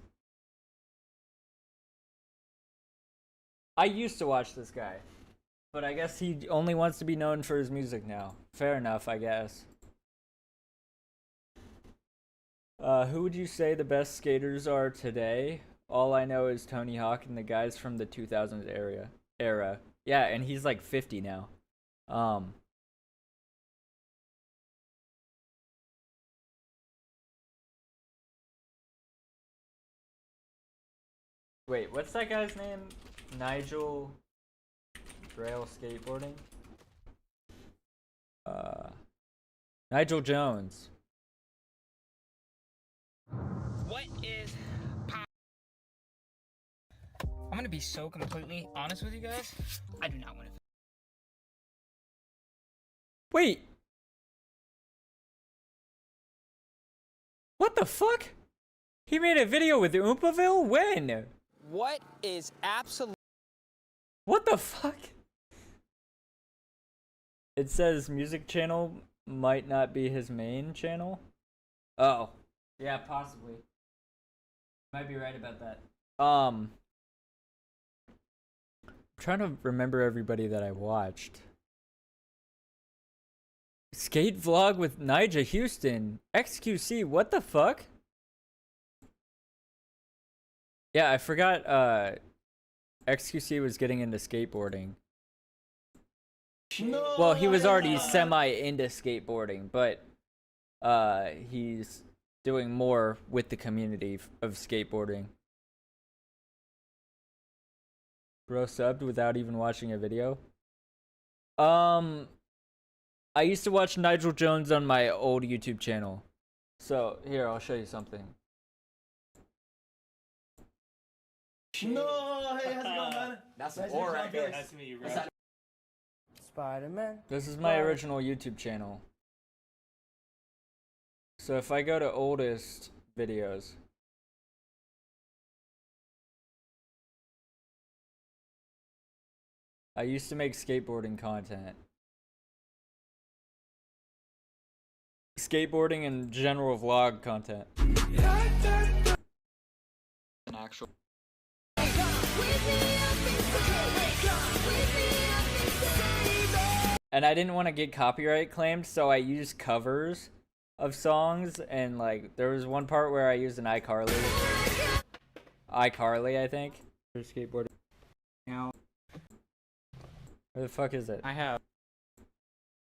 I used to watch this guy, but I guess he only wants to be known for his music now. Fair enough, I guess. Who would you say the best skaters are today? All I know is Tony Hawk and the guys from the 2000s era. Yeah, and he's like 50 now. Wait, what's that guy's name? Nigel Trail Skateboarding? Nigel Jones. What is I'm gonna be so completely honest with you guys. I do not want to. Wait. What the fuck? He made a video with Oompaville? When? What is absolute? What the fuck? It says music channel might not be his main channel. Oh. Yeah, possibly. Might be right about that. I'm trying to remember everybody that I watched. Skate vlog with Nija Houston. XQC, what the fuck? Yeah, I forgot XQC was getting into skateboarding. No, well, he was already semi into skateboarding, but he's doing more with the community of skateboarding. Bro subbed without even watching a video. I used to watch Nigel Jones on my old YouTube channel. So, here, I'll show you something. No, hey, how's it going, man? That's Nice all to right, meet you. nice to meet you, bro. Spider-Man. This is my original YouTube channel. So if I go to oldest videos. I used to make skateboarding content. Skateboarding and general vlog content. An actual. And I didn't want to get copyright claimed, so I used covers of songs, and like there was one part where I used an iCarly, I think, for skateboarding. Now, Where the fuck is it? I have.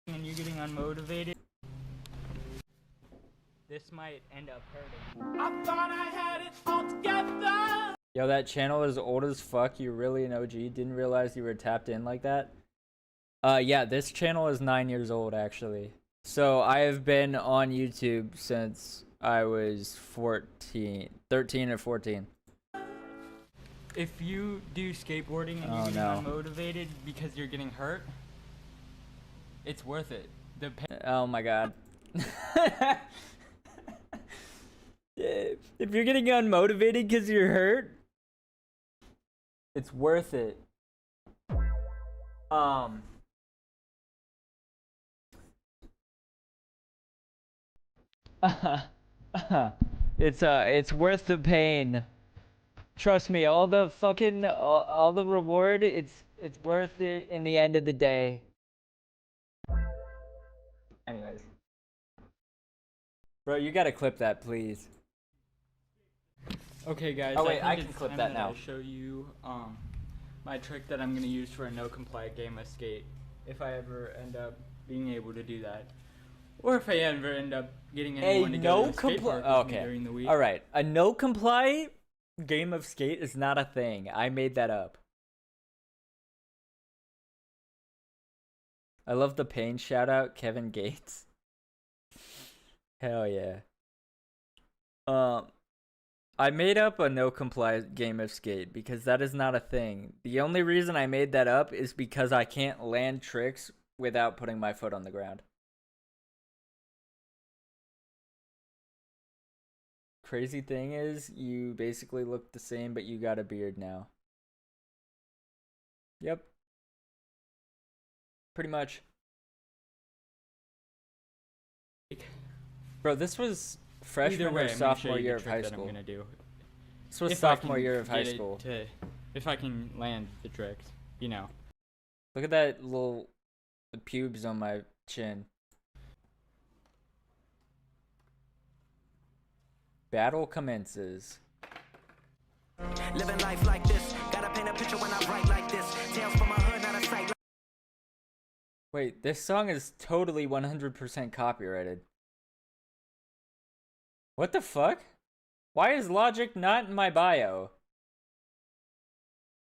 And you're getting unmotivated. This might end up hurting. I thought I had it all together. Yo, that channel is old as fuck. You're really an OG. Didn't realize you were tapped in like that. Yeah, this channel is 9 years old, actually. So I have been on YouTube since I was 13 or 14. If you do skateboarding and you're getting unmotivated because you're getting hurt, it's worth it. Oh my god. If you're getting unmotivated because you're hurt, it's worth it. It's worth the pain. Trust me, all the fucking all the reward, it's worth it in the end of the day. Anyways. Bro, you gotta clip that, please. Okay, guys. Oh wait, I think can it's clip time that now. I show you my trick that I'm gonna use for a no comply game of skate. If I ever end up being able to do that, or if I ever end up getting anyone to go to the skate park with me during the week. All right, a no comply game of skate is not a thing. I made that up. I love the pain shout out, Kevin Gates. Hell yeah. I made up a no comply game of skate because that is not a thing. The only reason I made that up is because I can't land tricks without putting my foot on the ground. Crazy thing is, you basically look the same, but you got a beard now. Yep. Pretty much. Bro, this was freshman or sophomore year of high school. This was sophomore year of high school. If I can land the tricks, you know. Look at that little pubes on my chin. Battle commences. Living life like this, gotta paint a picture when I write like this. Tales from my hood, not a sight. Wait, this song is totally 100% copyrighted. What the fuck? Why is Logic not in my bio?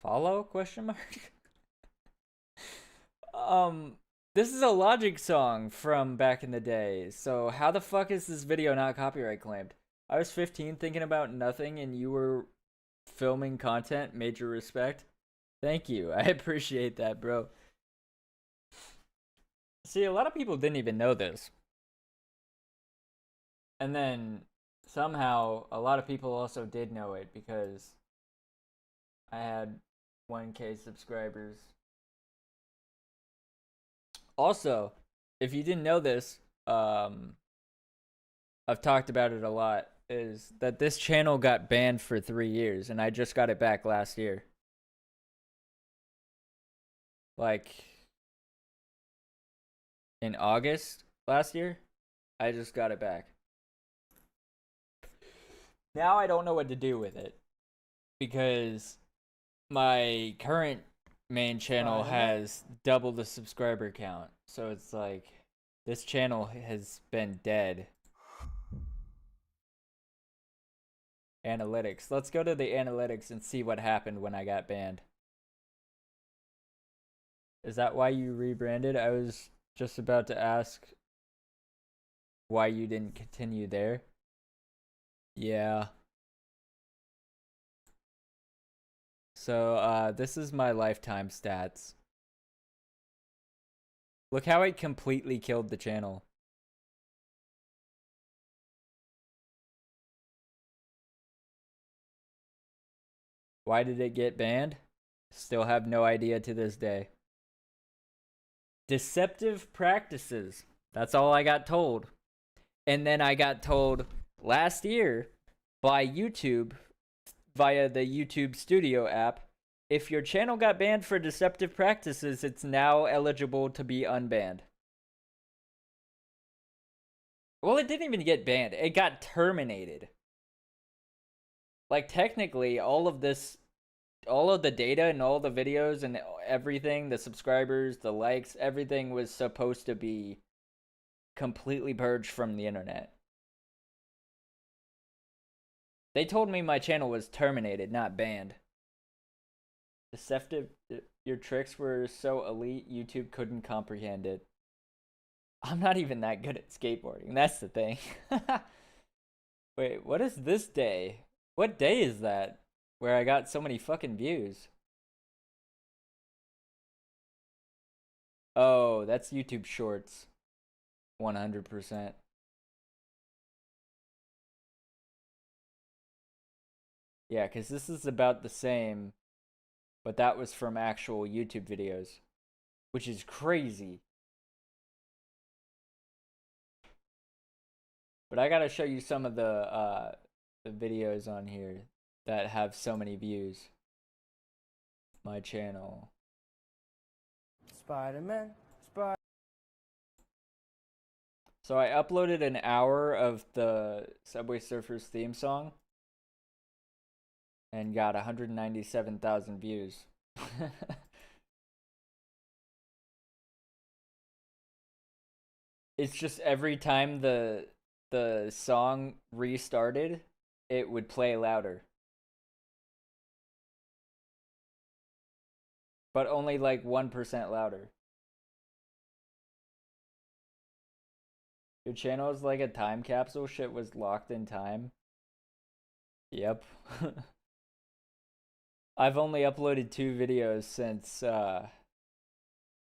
Follow? Question mark? This is a Logic song from back in the day, so how the fuck is this video not copyright claimed? I was 15 thinking about nothing and you were filming content. Major respect. Thank you. I appreciate that, bro. See, a lot of people didn't even know this. And then somehow a lot of people also did know it because I had 1K subscribers. Also, if you didn't know this, I've talked about it a lot, is that this channel got banned for 3 years, and I just got it back last year. Like, in August last year, I just got it back. Now I don't know what to do with it, because my current main channel has double the subscriber count. So it's like, this channel has been dead. Analytics. Let's go to the analytics and see what happened when I got banned. Is that why you rebranded? I was just about to ask why you didn't continue there. Yeah. So, this is my lifetime stats. Look how it completely killed the channel. Why did it get banned? Still have no idea to this day. Deceptive practices. That's all I got told. And then I got told last year by YouTube, via the YouTube Studio app, if your channel got banned for deceptive practices, it's now eligible to be unbanned. Well, it didn't even get banned. It got terminated. Like, technically, all of the data and all the videos and everything, the subscribers, the likes, everything was supposed to be completely purged from the internet. They told me my channel was terminated, not banned. Deceptive, your tricks were so elite, YouTube couldn't comprehend it. I'm not even that good at skateboarding, that's the thing. Wait, what is this day? What day is that? Where I got so many fucking views. Oh, that's YouTube Shorts. 100%. Yeah, because this is about the same, but that was from actual YouTube videos, which is crazy. But I gotta show you some of the videos on here that have so many views. My channel. Spider-Man. Spider. So I uploaded an hour of the Subway Surfers theme song and got 197,000 views. It's just every time the song restarted, it would play louder. But only like 1% louder. Your channel is like a time capsule. Shit was locked in time. Yep. I've only uploaded 2 videos since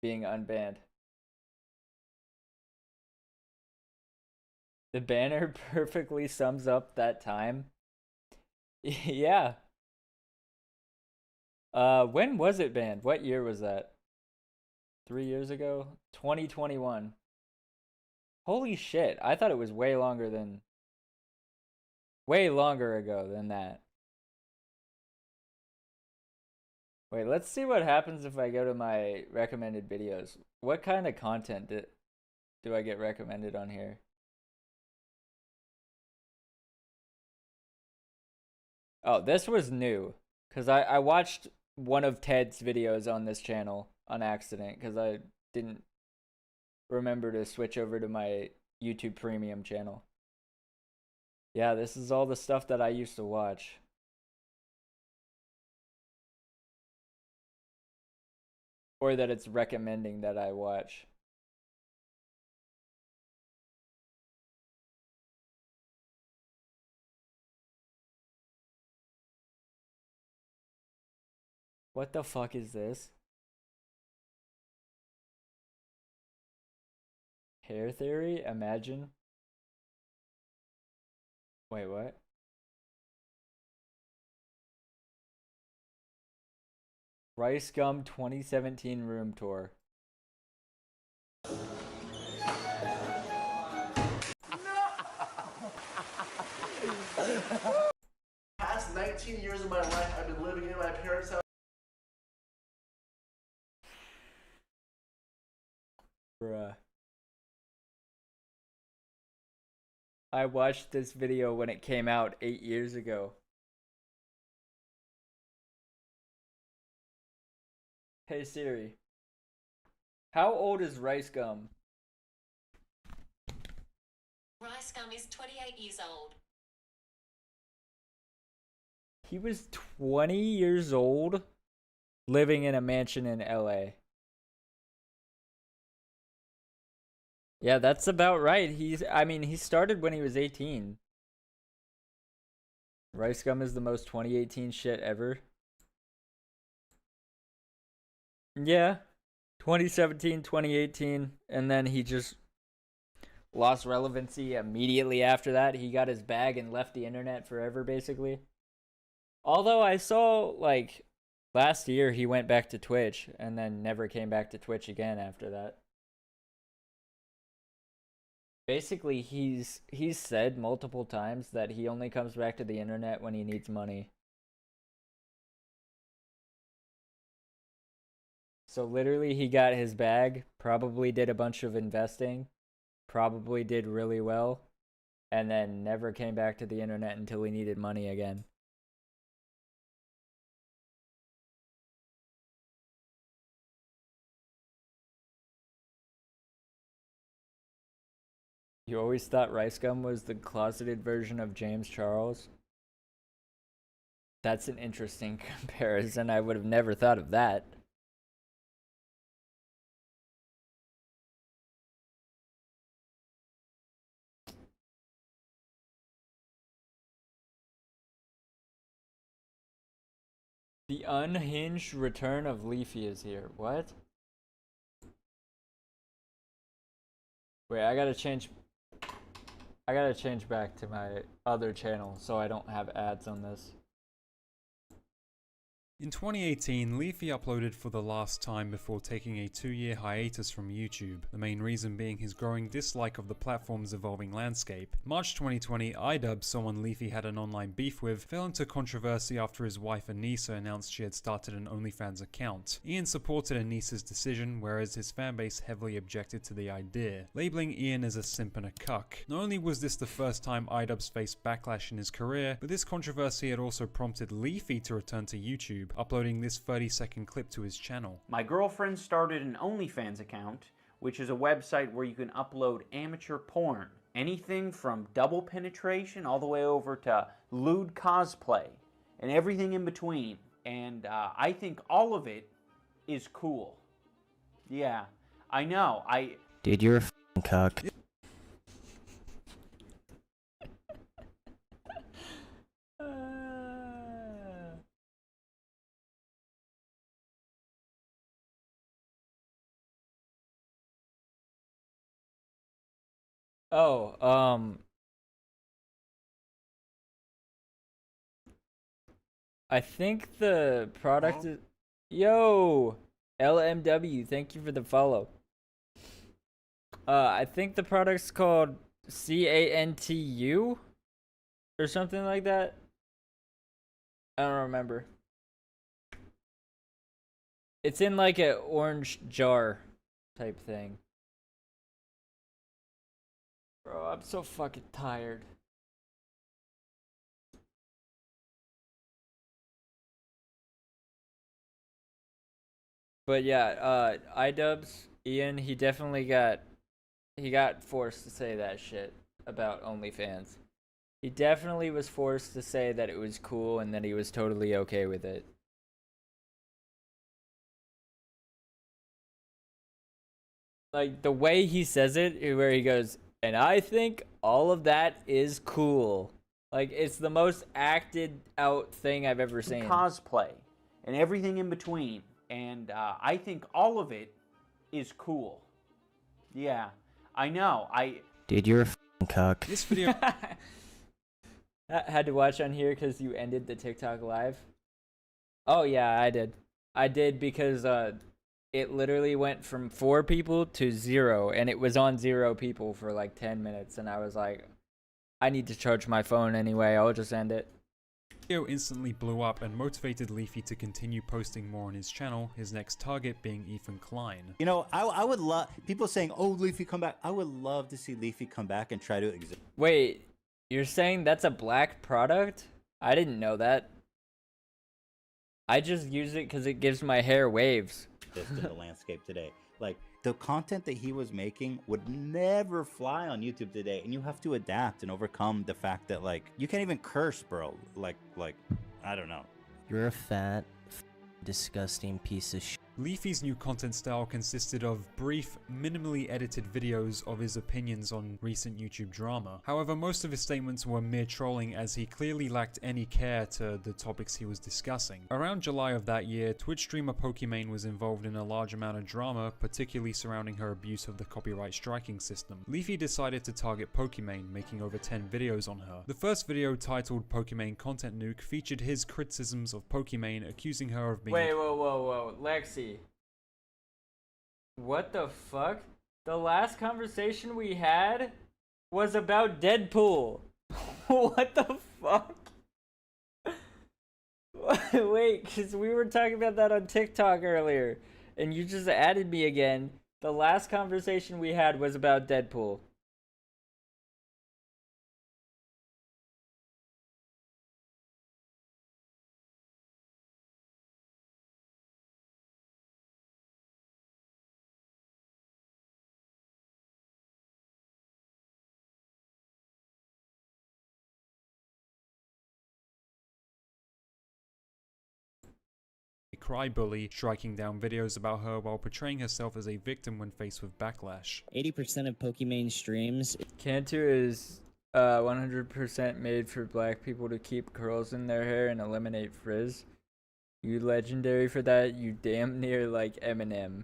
being unbanned. The banner perfectly sums up that time. Yeah. When was it banned? What year was that? 3 years ago? 2021. Holy shit, I thought it was way longer ago than that. Wait, let's see what happens if I go to my recommended videos. What kind of content do I get recommended on here? Oh, this was new. Because I watched one of Ted's videos on this channel on accident because I didn't remember to switch over to my YouTube Premium channel. Yeah, this is all the stuff that I used to watch. Or that it's recommending that I watch. What the fuck is this? Hair theory? Imagine. Wait, what? Rice Gum 2017 room tour. 19 years of my life, I've been living in my parents' house. Bruh. I watched this video when it came out 8 years ago. Hey Siri, how old is Rice Gum? Rice Gum is 28 years old. He was 20 years old, living in a mansion in LA. Yeah, that's about right. I mean, he started when he was 18. Rice Gum is the most 2018 shit ever. Yeah. 2017, 2018, and then he just lost relevancy immediately after that. He got his bag and left the internet forever, basically. Although I saw, like, last year he went back to Twitch and then never came back to Twitch again after that. Basically, he's said multiple times that he only comes back to the internet when he needs money. So literally he got his bag, probably did a bunch of investing, probably did really well, and then never came back to the internet until he needed money again. You always thought Rice Gum was the closeted version of James Charles? That's an interesting comparison. I would have never thought of that. The unhinged return of Leafy is here. What? Wait, I gotta change back to my other channel so I don't have ads on this. In 2018, Leafy uploaded for the last time before taking a 2-year hiatus from YouTube, the main reason being his growing dislike of the platform's evolving landscape. March 2020, iDub, someone Leafy had an online beef with, fell into controversy after his wife Anissa announced she had started an OnlyFans account. Ian supported Anissa's decision, whereas his fanbase heavily objected to the idea, labeling Ian as a simp and a cuck. Not only was this the first time iDubbbz faced backlash in his career, but this controversy had also prompted Leafy to return to YouTube, uploading this 30-second clip to his channel. My girlfriend started an OnlyFans account, which is a website where you can upload amateur porn. Anything from double penetration all the way over to lewd cosplay and everything in between. And I think all of it is cool. Yeah, I know. Dude, you're a f***ing cuck. I think the product is... Yo! LMW, thank you for the follow. I think the product's called CANTU? Or something like that? I don't remember. It's in like an orange jar type thing. Bro, I'm so fucking tired. But yeah, iDubbbz, Ian, he definitely got forced to say that shit about OnlyFans. He definitely was forced to say that it was cool and that he was totally okay with it. Like, the way he says it, where he goes, and I think all of that is cool. Like, it's the most acted out thing I've ever seen. Cosplay and everything in between. And I think all of it is cool. Yeah, I know. Dude, you're a f***ing cuck. This video... I had to watch on here because you ended the TikTok live? Oh yeah, I did. I did because it literally went from 4 people to 0, and it was on 0 people for like 10 minutes, and I was like, I need to charge my phone anyway, I'll just end it. video instantly blew up and motivated Leafy to continue posting more on his channel, his next target being Ethan Klein. You know, I would love people saying, "Oh, Leafy, come back." I would love to see Leafy come back and try to exist. Wait, you're saying that's a black product? I didn't know that. I just use it because it gives my hair waves. In the landscape today, like the content that he was making would never fly on YouTube today, and you have to adapt and overcome the fact that like you can't even curse, bro. Like I don't know. You're a fat, disgusting piece of shit. Leafy's new content style consisted of brief, minimally edited videos of his opinions on recent YouTube drama. However, most of his statements were mere trolling, as he clearly lacked any care to the topics he was discussing. Around July of that year, Twitch streamer Pokimane was involved in a large amount of drama, particularly surrounding her abuse of the copyright striking system. Leafy decided to target Pokimane, making over 10 videos on her. The first video, titled Pokimane Content Nuke, featured his criticisms of Pokimane, accusing her of being— Wait, whoa, Lexi. What the fuck? The last conversation we had was about Deadpool. What the fuck? Wait, because we were talking about that on TikTok earlier, and you just added me again. The last conversation we had was about Deadpool. Crybully, striking down videos about her while portraying herself as a victim when faced with backlash. 80% of Pokimane streams. Cantu is 100% made for black people to keep curls in their hair and eliminate frizz. You legendary for that, you damn near like Eminem.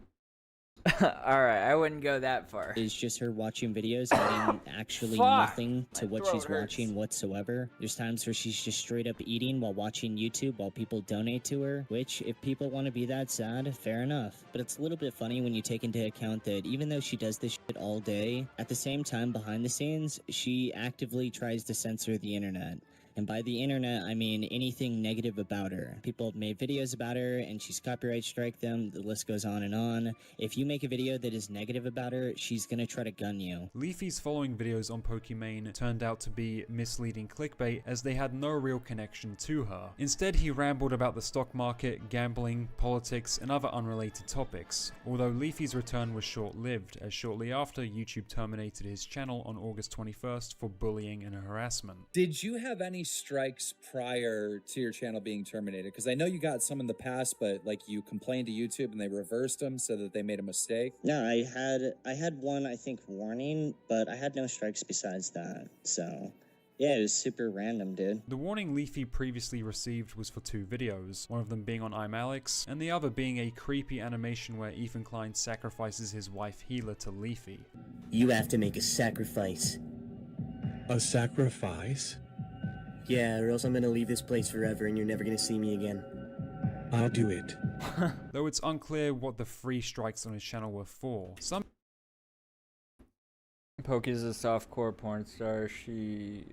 Alright, I wouldn't go that far. It's just her watching videos, adding actually nothing to what she's watching whatsoever. There's times where she's just straight up eating while watching YouTube while people donate to her, which, if people want to be that sad, fair enough. But it's a little bit funny when you take into account that even though she does this shit all day, at the same time, behind the scenes, she actively tries to censor the internet. And by the internet, I mean anything negative about her. People have made videos about her, and she's copyright strike them. The list goes on and on. If you make a video that is negative about her, she's gonna try to gun you. Leafy's following videos on Pokimane turned out to be misleading clickbait, as they had no real connection to her. Instead, he rambled about the stock market, gambling, politics, and other unrelated topics. Although Leafy's return was short-lived, as shortly after, YouTube terminated his channel on August 21st for bullying and harassment. Did you have any strikes prior to your channel being terminated? Because I know you got some in the past, but like you complained to YouTube and they reversed them so that they made a mistake. No, I had one, I think, warning, but I had no strikes besides that. So yeah, it was super random, dude. The warning Leafy previously received was for 2 videos, one of them being on IMALEX, and the other being a creepy animation where Ethan Klein sacrifices his wife Hila to Leafy. You have to make a sacrifice. A sacrifice? Yeah, or else I'm gonna leave this place forever and you're never gonna see me again. I'll do it. Though it's unclear what the 3 strikes on his channel were for. Some Poki's a softcore porn star. She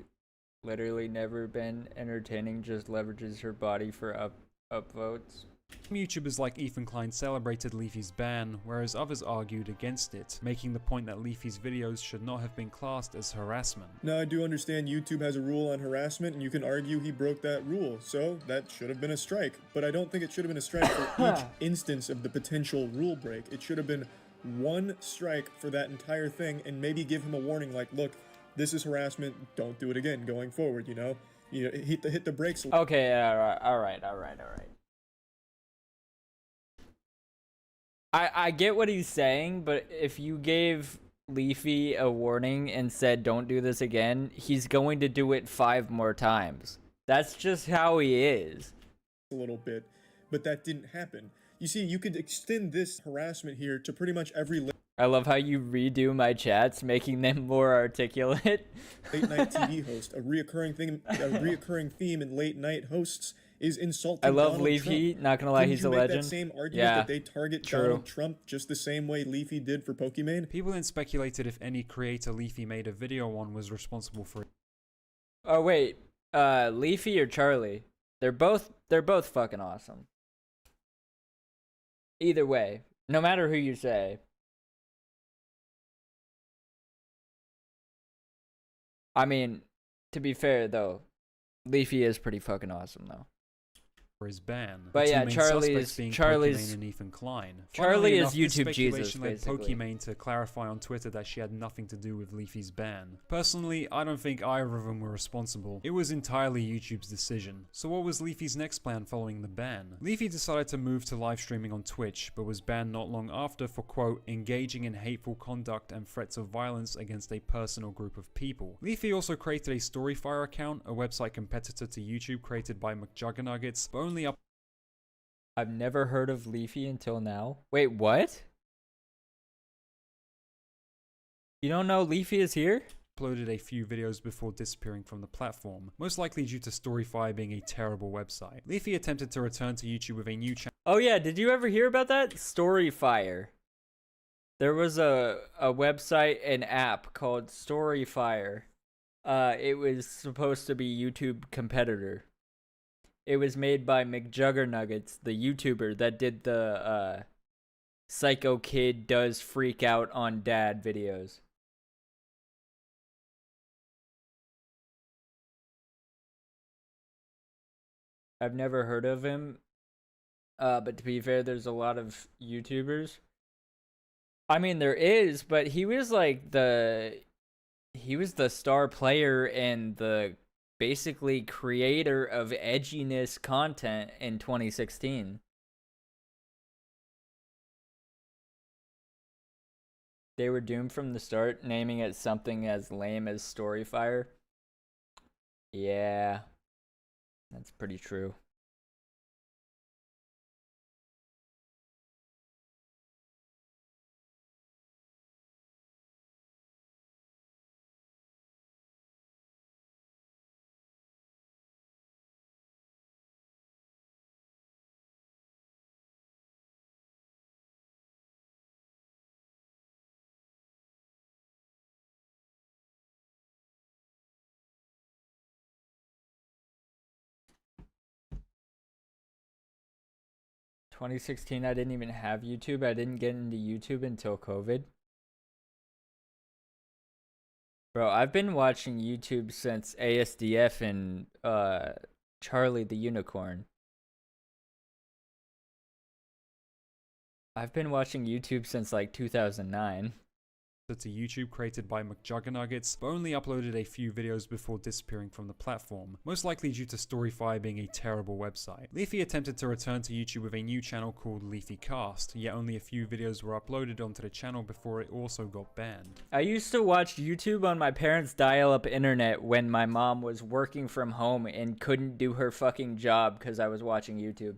literally never been entertaining, just leverages her body for upvotes. YouTubers like Ethan Klein celebrated Leafy's ban, whereas others argued against it, making the point that Leafy's videos should not have been classed as harassment. Now, I do understand YouTube has a rule on harassment, and you can argue he broke that rule, so that should have been a strike. But I don't think it should have been a strike for each instance of the potential rule break. It should have been 1 strike for that entire thing, and maybe give him a warning like, look, this is harassment, don't do it again going forward, you know? You know, hit the brakes. Okay, all right. I get what he's saying, but if you gave Leafy a warning and said don't do this again, he's going to do it 5 more times. That's just how he is. A little bit, but that didn't happen. You see, you could extend this harassment here to pretty much every I love how you redo my chats, making them more articulate. late night TV host. A reoccurring theme in late night hosts is insulting. I love Donald Leafy. Trump. Not gonna lie, Didn't he's you a make legend. That same argument Yeah, that they target true. Donald Trump just the same way Leafy did for Pokimane. People then speculated if any creator Leafy made a video on was responsible for it. Oh wait, Leafy or Charlie? They're both fucking awesome. Either way, no matter who you say. I mean, to be fair though, Leafy is pretty fucking awesome though. His ban. But yeah, Charlie's Charlie's and Ethan Klein. Charlie is Enough, YouTube this Jesus, speculation led basically. Pokimane to clarify on Twitter that she had nothing to do with Leafy's ban. Personally, I don't think either of them were responsible. It was entirely YouTube's decision. So what was Leafy's next plan following the ban? Leafy decided to move to live streaming on Twitch, but was banned not long after for quote, engaging in hateful conduct and threats of violence against a person or group of people. Leafy also created a Storyfire account, a website competitor to YouTube created by McJuggernuggets, but only up. I've never heard of Leafy until now. Wait, what? You don't know Leafy is here? Uploaded a few videos before disappearing from the platform, most likely due to Storyfire being a terrible website. Leafy attempted to return to YouTube with a new channel. Oh yeah, did you ever hear about that? Storyfire. There was a website, an app called Storyfire. It was supposed to be YouTube competitor. It was made by McJuggernuggets, the YouTuber that did the Psycho Kid Does Freak Out on Dad videos. I've never heard of him, but to be fair, there's a lot of YouTubers. I mean, there is, but he was like the star player and the basically creator of edginess content in 2016. They were doomed from the start, naming it something as lame as Storyfire. Yeah, that's pretty true. In 2016, I didn't even have YouTube. I didn't get into YouTube until COVID. Bro, I've been watching YouTube since ASDF and Charlie the Unicorn. I've been watching YouTube since like 2009. To YouTube created by McJuggernuggets, but only uploaded a few videos before disappearing from the platform, most likely due to Storyfire being a terrible website. Leafy attempted to return to YouTube with a new channel called LeafyCast, yet only a few videos were uploaded onto the channel before it also got banned. I used to watch YouTube on my parents' dial-up internet when my mom was working from home and couldn't do her fucking job because I was watching YouTube.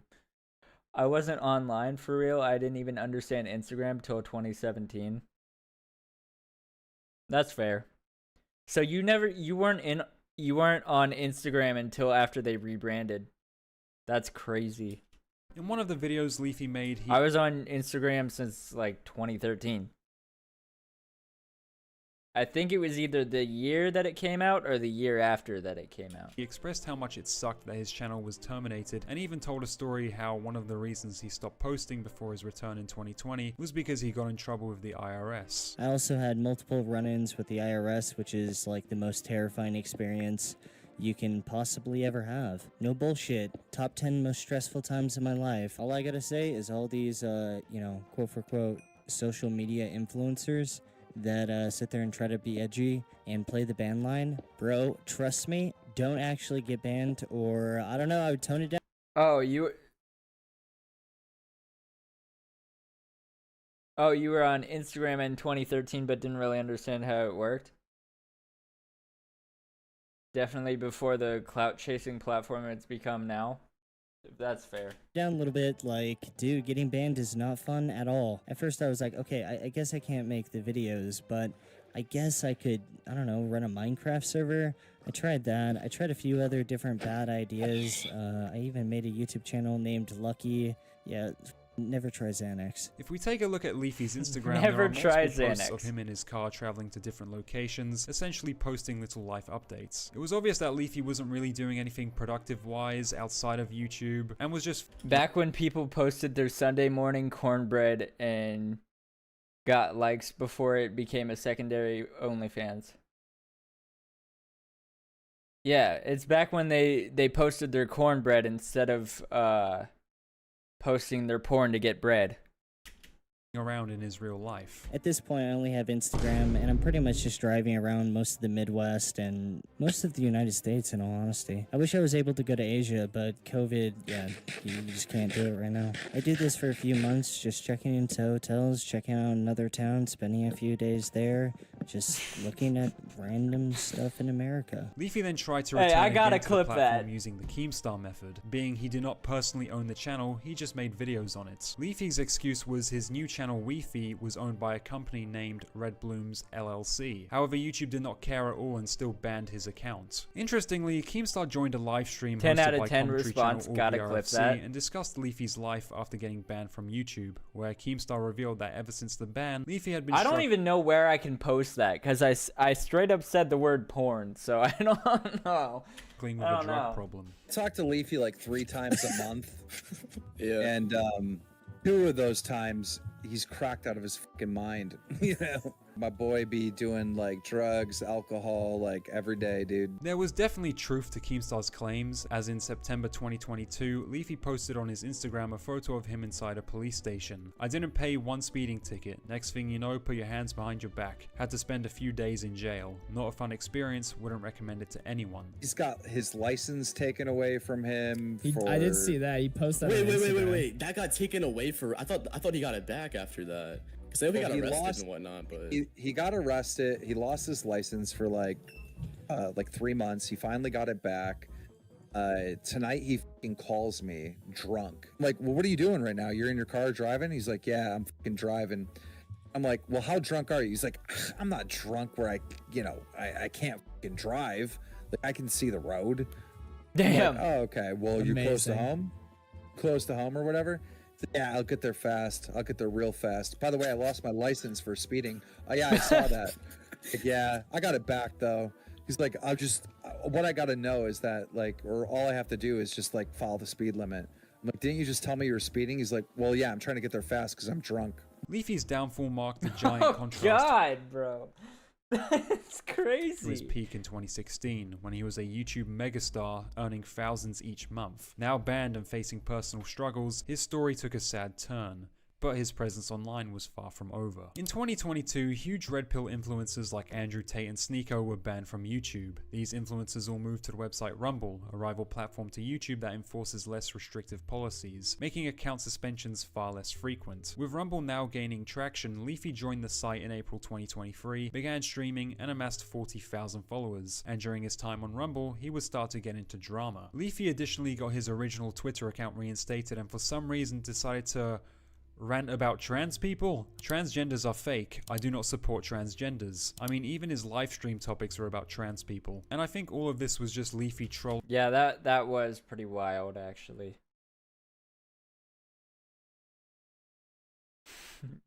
I wasn't online for real. I didn't even understand Instagram till 2017. That's fair. So you weren't on Instagram until after they rebranded. That's crazy. In one of the videos Leafy made, I was on Instagram since like 2013. I think it was either the year that it came out or the year after that it came out. He expressed how much it sucked that his channel was terminated, and even told a story how one of the reasons he stopped posting before his return in 2020 was because he got in trouble with the IRS. I also had multiple run-ins with the IRS, which is like the most terrifying experience you can possibly ever have. No bullshit. Top 10 most stressful times of my life. All I gotta say is all these, quote for quote, social media influencers that sit there and try to be edgy and play the ban line. Bro, trust me, don't actually get banned, or I don't know, I would tone it down. Oh, you were on Instagram in 2013 but didn't really understand how it worked? Definitely before the clout chasing platform it's become now. If that's fair. Down a little bit, like, dude, getting banned is not fun at all. At first I was like, okay, I guess I can't make the videos, but I guess I could, I don't know, run a Minecraft server. I tried that. I tried a few other different bad ideas. I even made a YouTube channel named Lucky. Yeah, Never try Xanax. If we take a look at Leafy's Instagram, Never there are try multiple posts Xanax. of him in his car traveling to different locations, essentially posting little life updates. It was obvious that Leafy wasn't really doing anything productive-wise outside of YouTube, and was just Back when people posted their Sunday morning cornbread and got likes before it became a secondary OnlyFans. Yeah, it's back when they posted their cornbread instead of posting their porn to get bread. around in his real life. At this point, I only have Instagram, and I'm pretty much just driving around most of the Midwest and most of the United States, in all honesty. I wish I was able to go to Asia, but COVID, yeah, you just can't do it right now. I did this for a few months, just checking into hotels, checking out another town, spending a few days there, just looking at random stuff in America. Leafy then tried to Hey, return I gotta again to clip the platform that. using the Keemstar method. Being he did not personally own the channel, he just made videos on it. Leafy's excuse was his new channel Weefy was owned by a company named Red Blooms LLC. However, YouTube did not care at all and still banned his account. Interestingly, Keemstar joined a live stream 10 hosted out of by 10 commentary response, channel gotta All clip BRFC that. and discussed Leafy's life after getting banned from YouTube, where Keemstar revealed that ever since the ban, Leafy had been I don't struck- even know where I can post that because I straight up said the word porn, so I don't know. With I a don't drug know. problem. I talk to Leafy like 3 times a month. Yeah. And 2 of those times he's cracked out of his fucking mind. You know, my boy be doing like drugs, alcohol, like every day, dude. There was definitely truth to Keemstar's claims, as in September 2022, Leafy posted on his Instagram a photo of him inside a police station. I didn't pay 1 speeding ticket. Next thing you know, put your hands behind your back. Had to spend a few days in jail. Not a fun experience, wouldn't recommend it to anyone. He's got his license taken away from him. I did see that. He posted that. Wait, on Instagram. wait. That got taken away for. I thought he got it back after that. Because I know he got arrested and whatnot. But He got arrested. He lost his license for like 3 months. He finally got it back. Tonight he fucking calls me drunk. I'm like, well, what are you doing right now? You're in your car driving? He's like, yeah, I'm fucking driving. I'm like, well, how drunk are you? He's like, I'm not drunk where I can't fucking drive. Like, I can see the road. Damn. I'm like, oh, okay. Well, you're close to Amazing. home? Close to home or whatever? Yeah, I'll get there fast. I'll get there real fast. By the way, I lost my license for speeding. Oh, yeah, I saw that. Like, yeah, I got it back, though. He's like, what I got to know is that, like, or all I have to do is just, like, follow the speed limit. I'm like, didn't you just tell me you were speeding? He's like, well, yeah, I'm trying to get there fast because I'm drunk. Leafy's downfall marked a giant Oh contrast God, bro. That's to his crazy. peak in 2016, when he was a YouTube megastar, earning thousands each month. Now banned and facing personal struggles, his story took a sad turn. But his presence online was far from over. In 2022, huge Red Pill influencers like Andrew Tate and Sneeko were banned from YouTube. These influencers all moved to the website Rumble, a rival platform to YouTube that enforces less restrictive policies, making account suspensions far less frequent. With Rumble now gaining traction, Leafy joined the site in April 2023, began streaming, and amassed 40,000 followers. And during his time on Rumble, he would start to get into drama. Leafy additionally got his original Twitter account reinstated and for some reason decided to rant about trans people? Transgenders are fake. I do not support transgenders. I mean, even his live stream topics are about trans people. And I think all of this was just Leafy troll. Yeah, that was pretty wild, actually.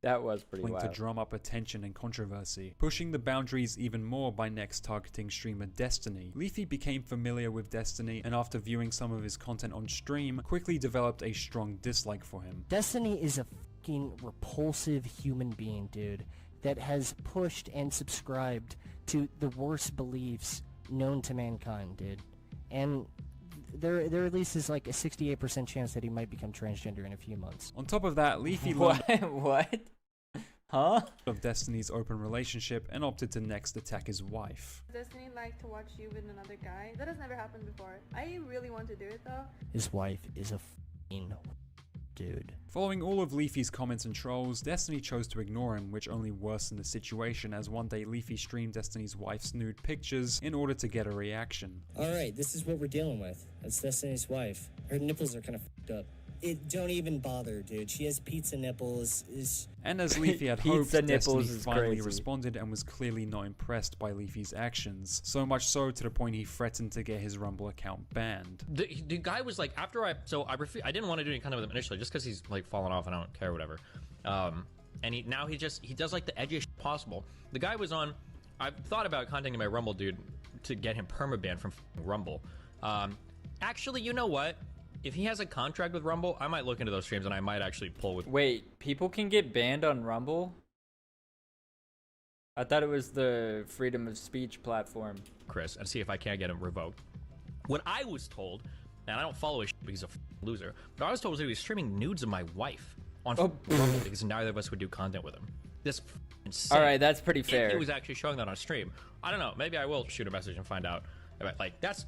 That was pretty To wild. drum up attention and controversy, pushing the boundaries even more by next targeting streamer Destiny. Leafy became familiar with Destiny and after viewing some of his content on stream, quickly developed a strong dislike for him. Destiny is a fucking repulsive human being, dude, that has pushed and subscribed to the worst beliefs known to mankind, dude. And there at least is like a 68% chance that he might become transgender in a few months. On top of that, Leafy What? learned What? Huh? of Destiny's open relationship and opted to next attack his wife. Destiny like to watch you with another guy? That has never happened before. I really want to do it though. His wife is a fucking dude. Following all of Leafy's comments and trolls, Destiny chose to ignore him, which only worsened the situation as one day Leafy streamed Destiny's wife's nude pictures in order to get a reaction. Alright, this is what we're dealing with. That's Destiny's wife. Her nipples are kind of fucked up. don't even bother, dude. She has pizza nipples. And as Leafy had Pizza hoped, nipples Destiny is finally crazy. responded and was clearly not impressed by Leafy's actions. So much so to the point he threatened to get his Rumble account banned. The guy was like, after I didn't want to do any kind of with him initially, just because he's like fallen off and I don't care, whatever. And he does like the edgiest shit possible. The guy was on. I've thought about contacting my Rumble dude to get him permabanned from Rumble. Actually, you know what? If he has a contract with Rumble, I might look into those streams and I might actually pull with. Wait, people can get banned on Rumble? I thought it was the freedom of speech platform. Chris, and see if I can't get him revoked. What I was told, and I don't follow his shit because he's a loser, but I was told was that he was streaming nudes of my wife on Rumble because neither of us would do content with him. This insane. All right, that's pretty fair. If he was actually showing that on stream. I don't know. Maybe I will shoot a message and find out. Like, that's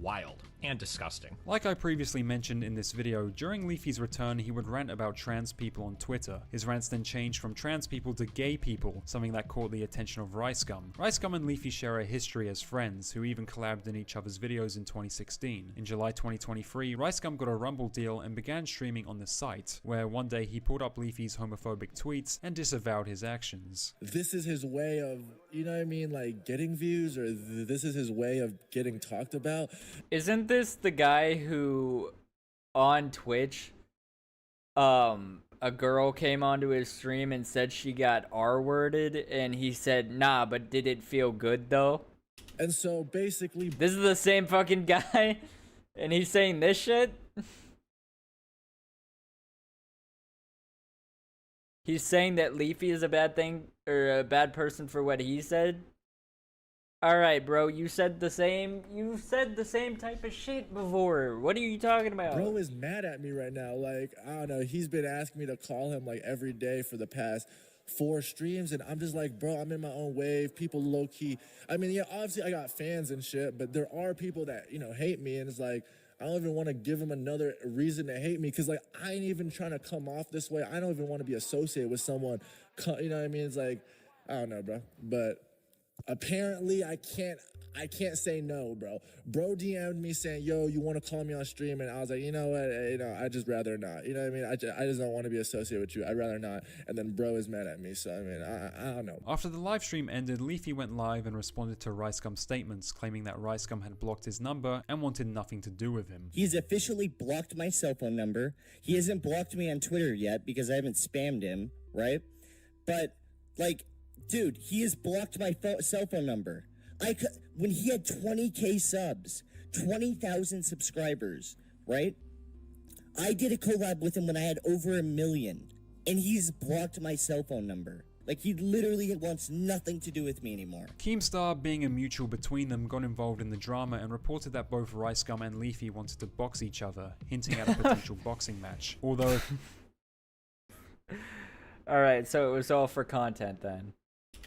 wild and disgusting. Like I previously mentioned in this video, during Leafy's return he would rant about trans people on Twitter. His rants then changed from trans people to gay people, something that caught the attention of RiceGum. RiceGum and Leafy share a history as friends, who even collabed in each other's videos in 2016. In July 2023, RiceGum got a Rumble deal and began streaming on the site, where one day he pulled up Leafy's homophobic tweets and disavowed his actions. This is his way of, you know what I mean, like getting views, or this is his way of getting talked about. Isn't this the guy who on Twitch a girl came onto his stream and said she got R-worded and he said, nah, but did it feel good though? And so basically this is the same fucking guy and he's saying this shit? He's saying that Leafy is a bad thing or a bad person for what he said? Alright, bro, you said the same type of shit before. What are you talking about? Bro is mad at me right now. Like, I don't know, he's been asking me to call him like every day for the past 4 streams, and I'm just like, bro, I'm in my own wave. People low-key, I mean, yeah, obviously I got fans and shit, but there are people that, you know, hate me, and it's like, I don't even want to give them another reason to hate me, because like, I ain't even trying to come off this way. I don't even want to be associated with someone, you know what I mean? It's like, I don't know, bro, but apparently I can't say no, bro. Bro DM'd me saying, yo, you want to call me on stream? And I was like, you know what, I'd just rather not. You know what I mean? I just don't want to be associated with you. I'd rather not. And then bro is mad at me, so I mean, I don't know. After the live stream ended, Leafy went live and responded to RiceGum's statements, claiming that RiceGum had blocked his number and wanted nothing to do with him. He's officially blocked my cell phone number. He hasn't blocked me on Twitter yet because I haven't spammed him, right? But, like, dude, he has blocked my cell phone number. When he had 20k subs, 20,000 subscribers, right? I did a collab with him when I had over 1 million, and he's blocked my cell phone number. Like, he literally wants nothing to do with me anymore. Keemstar, being a mutual between them, got involved in the drama and reported that both RiceGum and Leafy wanted to box each other, hinting at a potential boxing match. Although... Alright, so it was all for content then.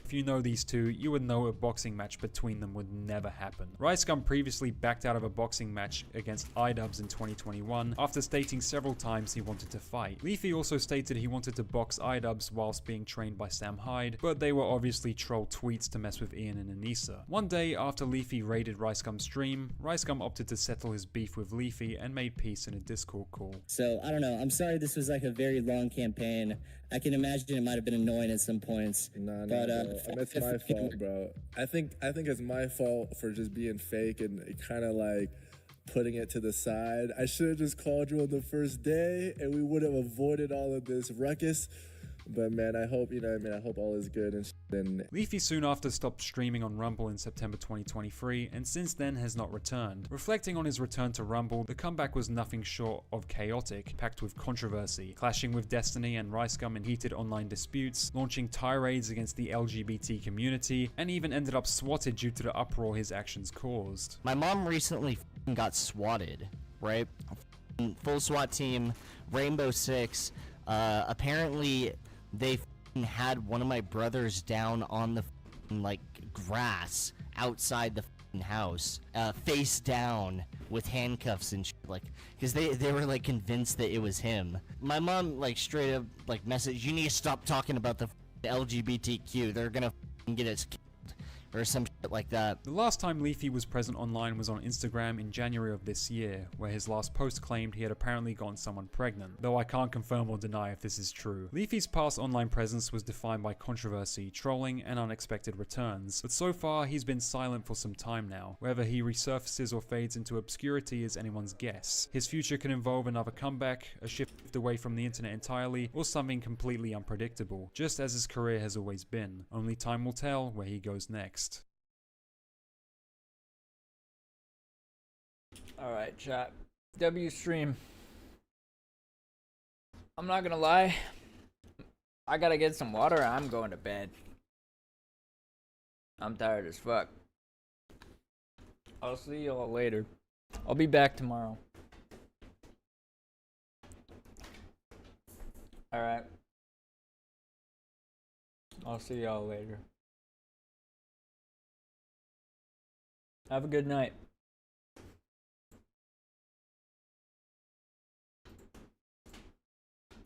If you know these two, you would know a boxing match between them would never happen. RiceGum previously backed out of a boxing match against iDubbbz in 2021 after stating several times he wanted to fight. Leafy also stated he wanted to box iDubbbz whilst being trained by Sam Hyde, but they were obviously troll tweets to mess with Ian and Anissa. One day after Leafy raided RiceGum's stream, RiceGum opted to settle his beef with Leafy and made peace in a Discord call. So, I don't know, I'm sorry this was like a very long campaign. I can imagine it might have been annoying at some points. No, it's my fault, bro. I think it's my fault for just being fake and kind of like putting it to the side. I should have just called you on the first day and we would have avoided all of this ruckus. But man, I hope, you know what I mean, I hope all is good and Leafy soon after stopped streaming on Rumble in September 2023 and since then has not returned. Reflecting on his return to Rumble, the comeback was nothing short of chaotic, packed with controversy, clashing with Destiny and RiceGum in heated online disputes, launching tirades against the LGBT community, and even ended up swatted due to the uproar his actions caused. My mom recently got swatted, right? Full SWAT team, Rainbow Six, apparently they had one of my brothers down on the like grass outside the house, face down with handcuffs and shit, like, because they were like convinced that it was him. My mom like straight up like messaged, you need to stop talking about the LGBTQ, they're gonna get us killed, or some shit like that. The last time Leafy was present online was on Instagram in January of this year, where his last post claimed he had apparently gotten someone pregnant, though I can't confirm or deny if this is true. Leafy's past online presence was defined by controversy, trolling, and unexpected returns, but so far he's been silent for some time now. Whether he resurfaces or fades into obscurity is anyone's guess. His future could involve another comeback, a shift away from the internet entirely, or something completely unpredictable, just as his career has always been. Only time will tell where he goes next. Alright, chat. W stream. I'm not gonna lie. I gotta get some water. I'm going to bed. I'm tired as fuck. I'll see y'all later. I'll be back tomorrow. Alright. I'll see y'all later. Have a good night.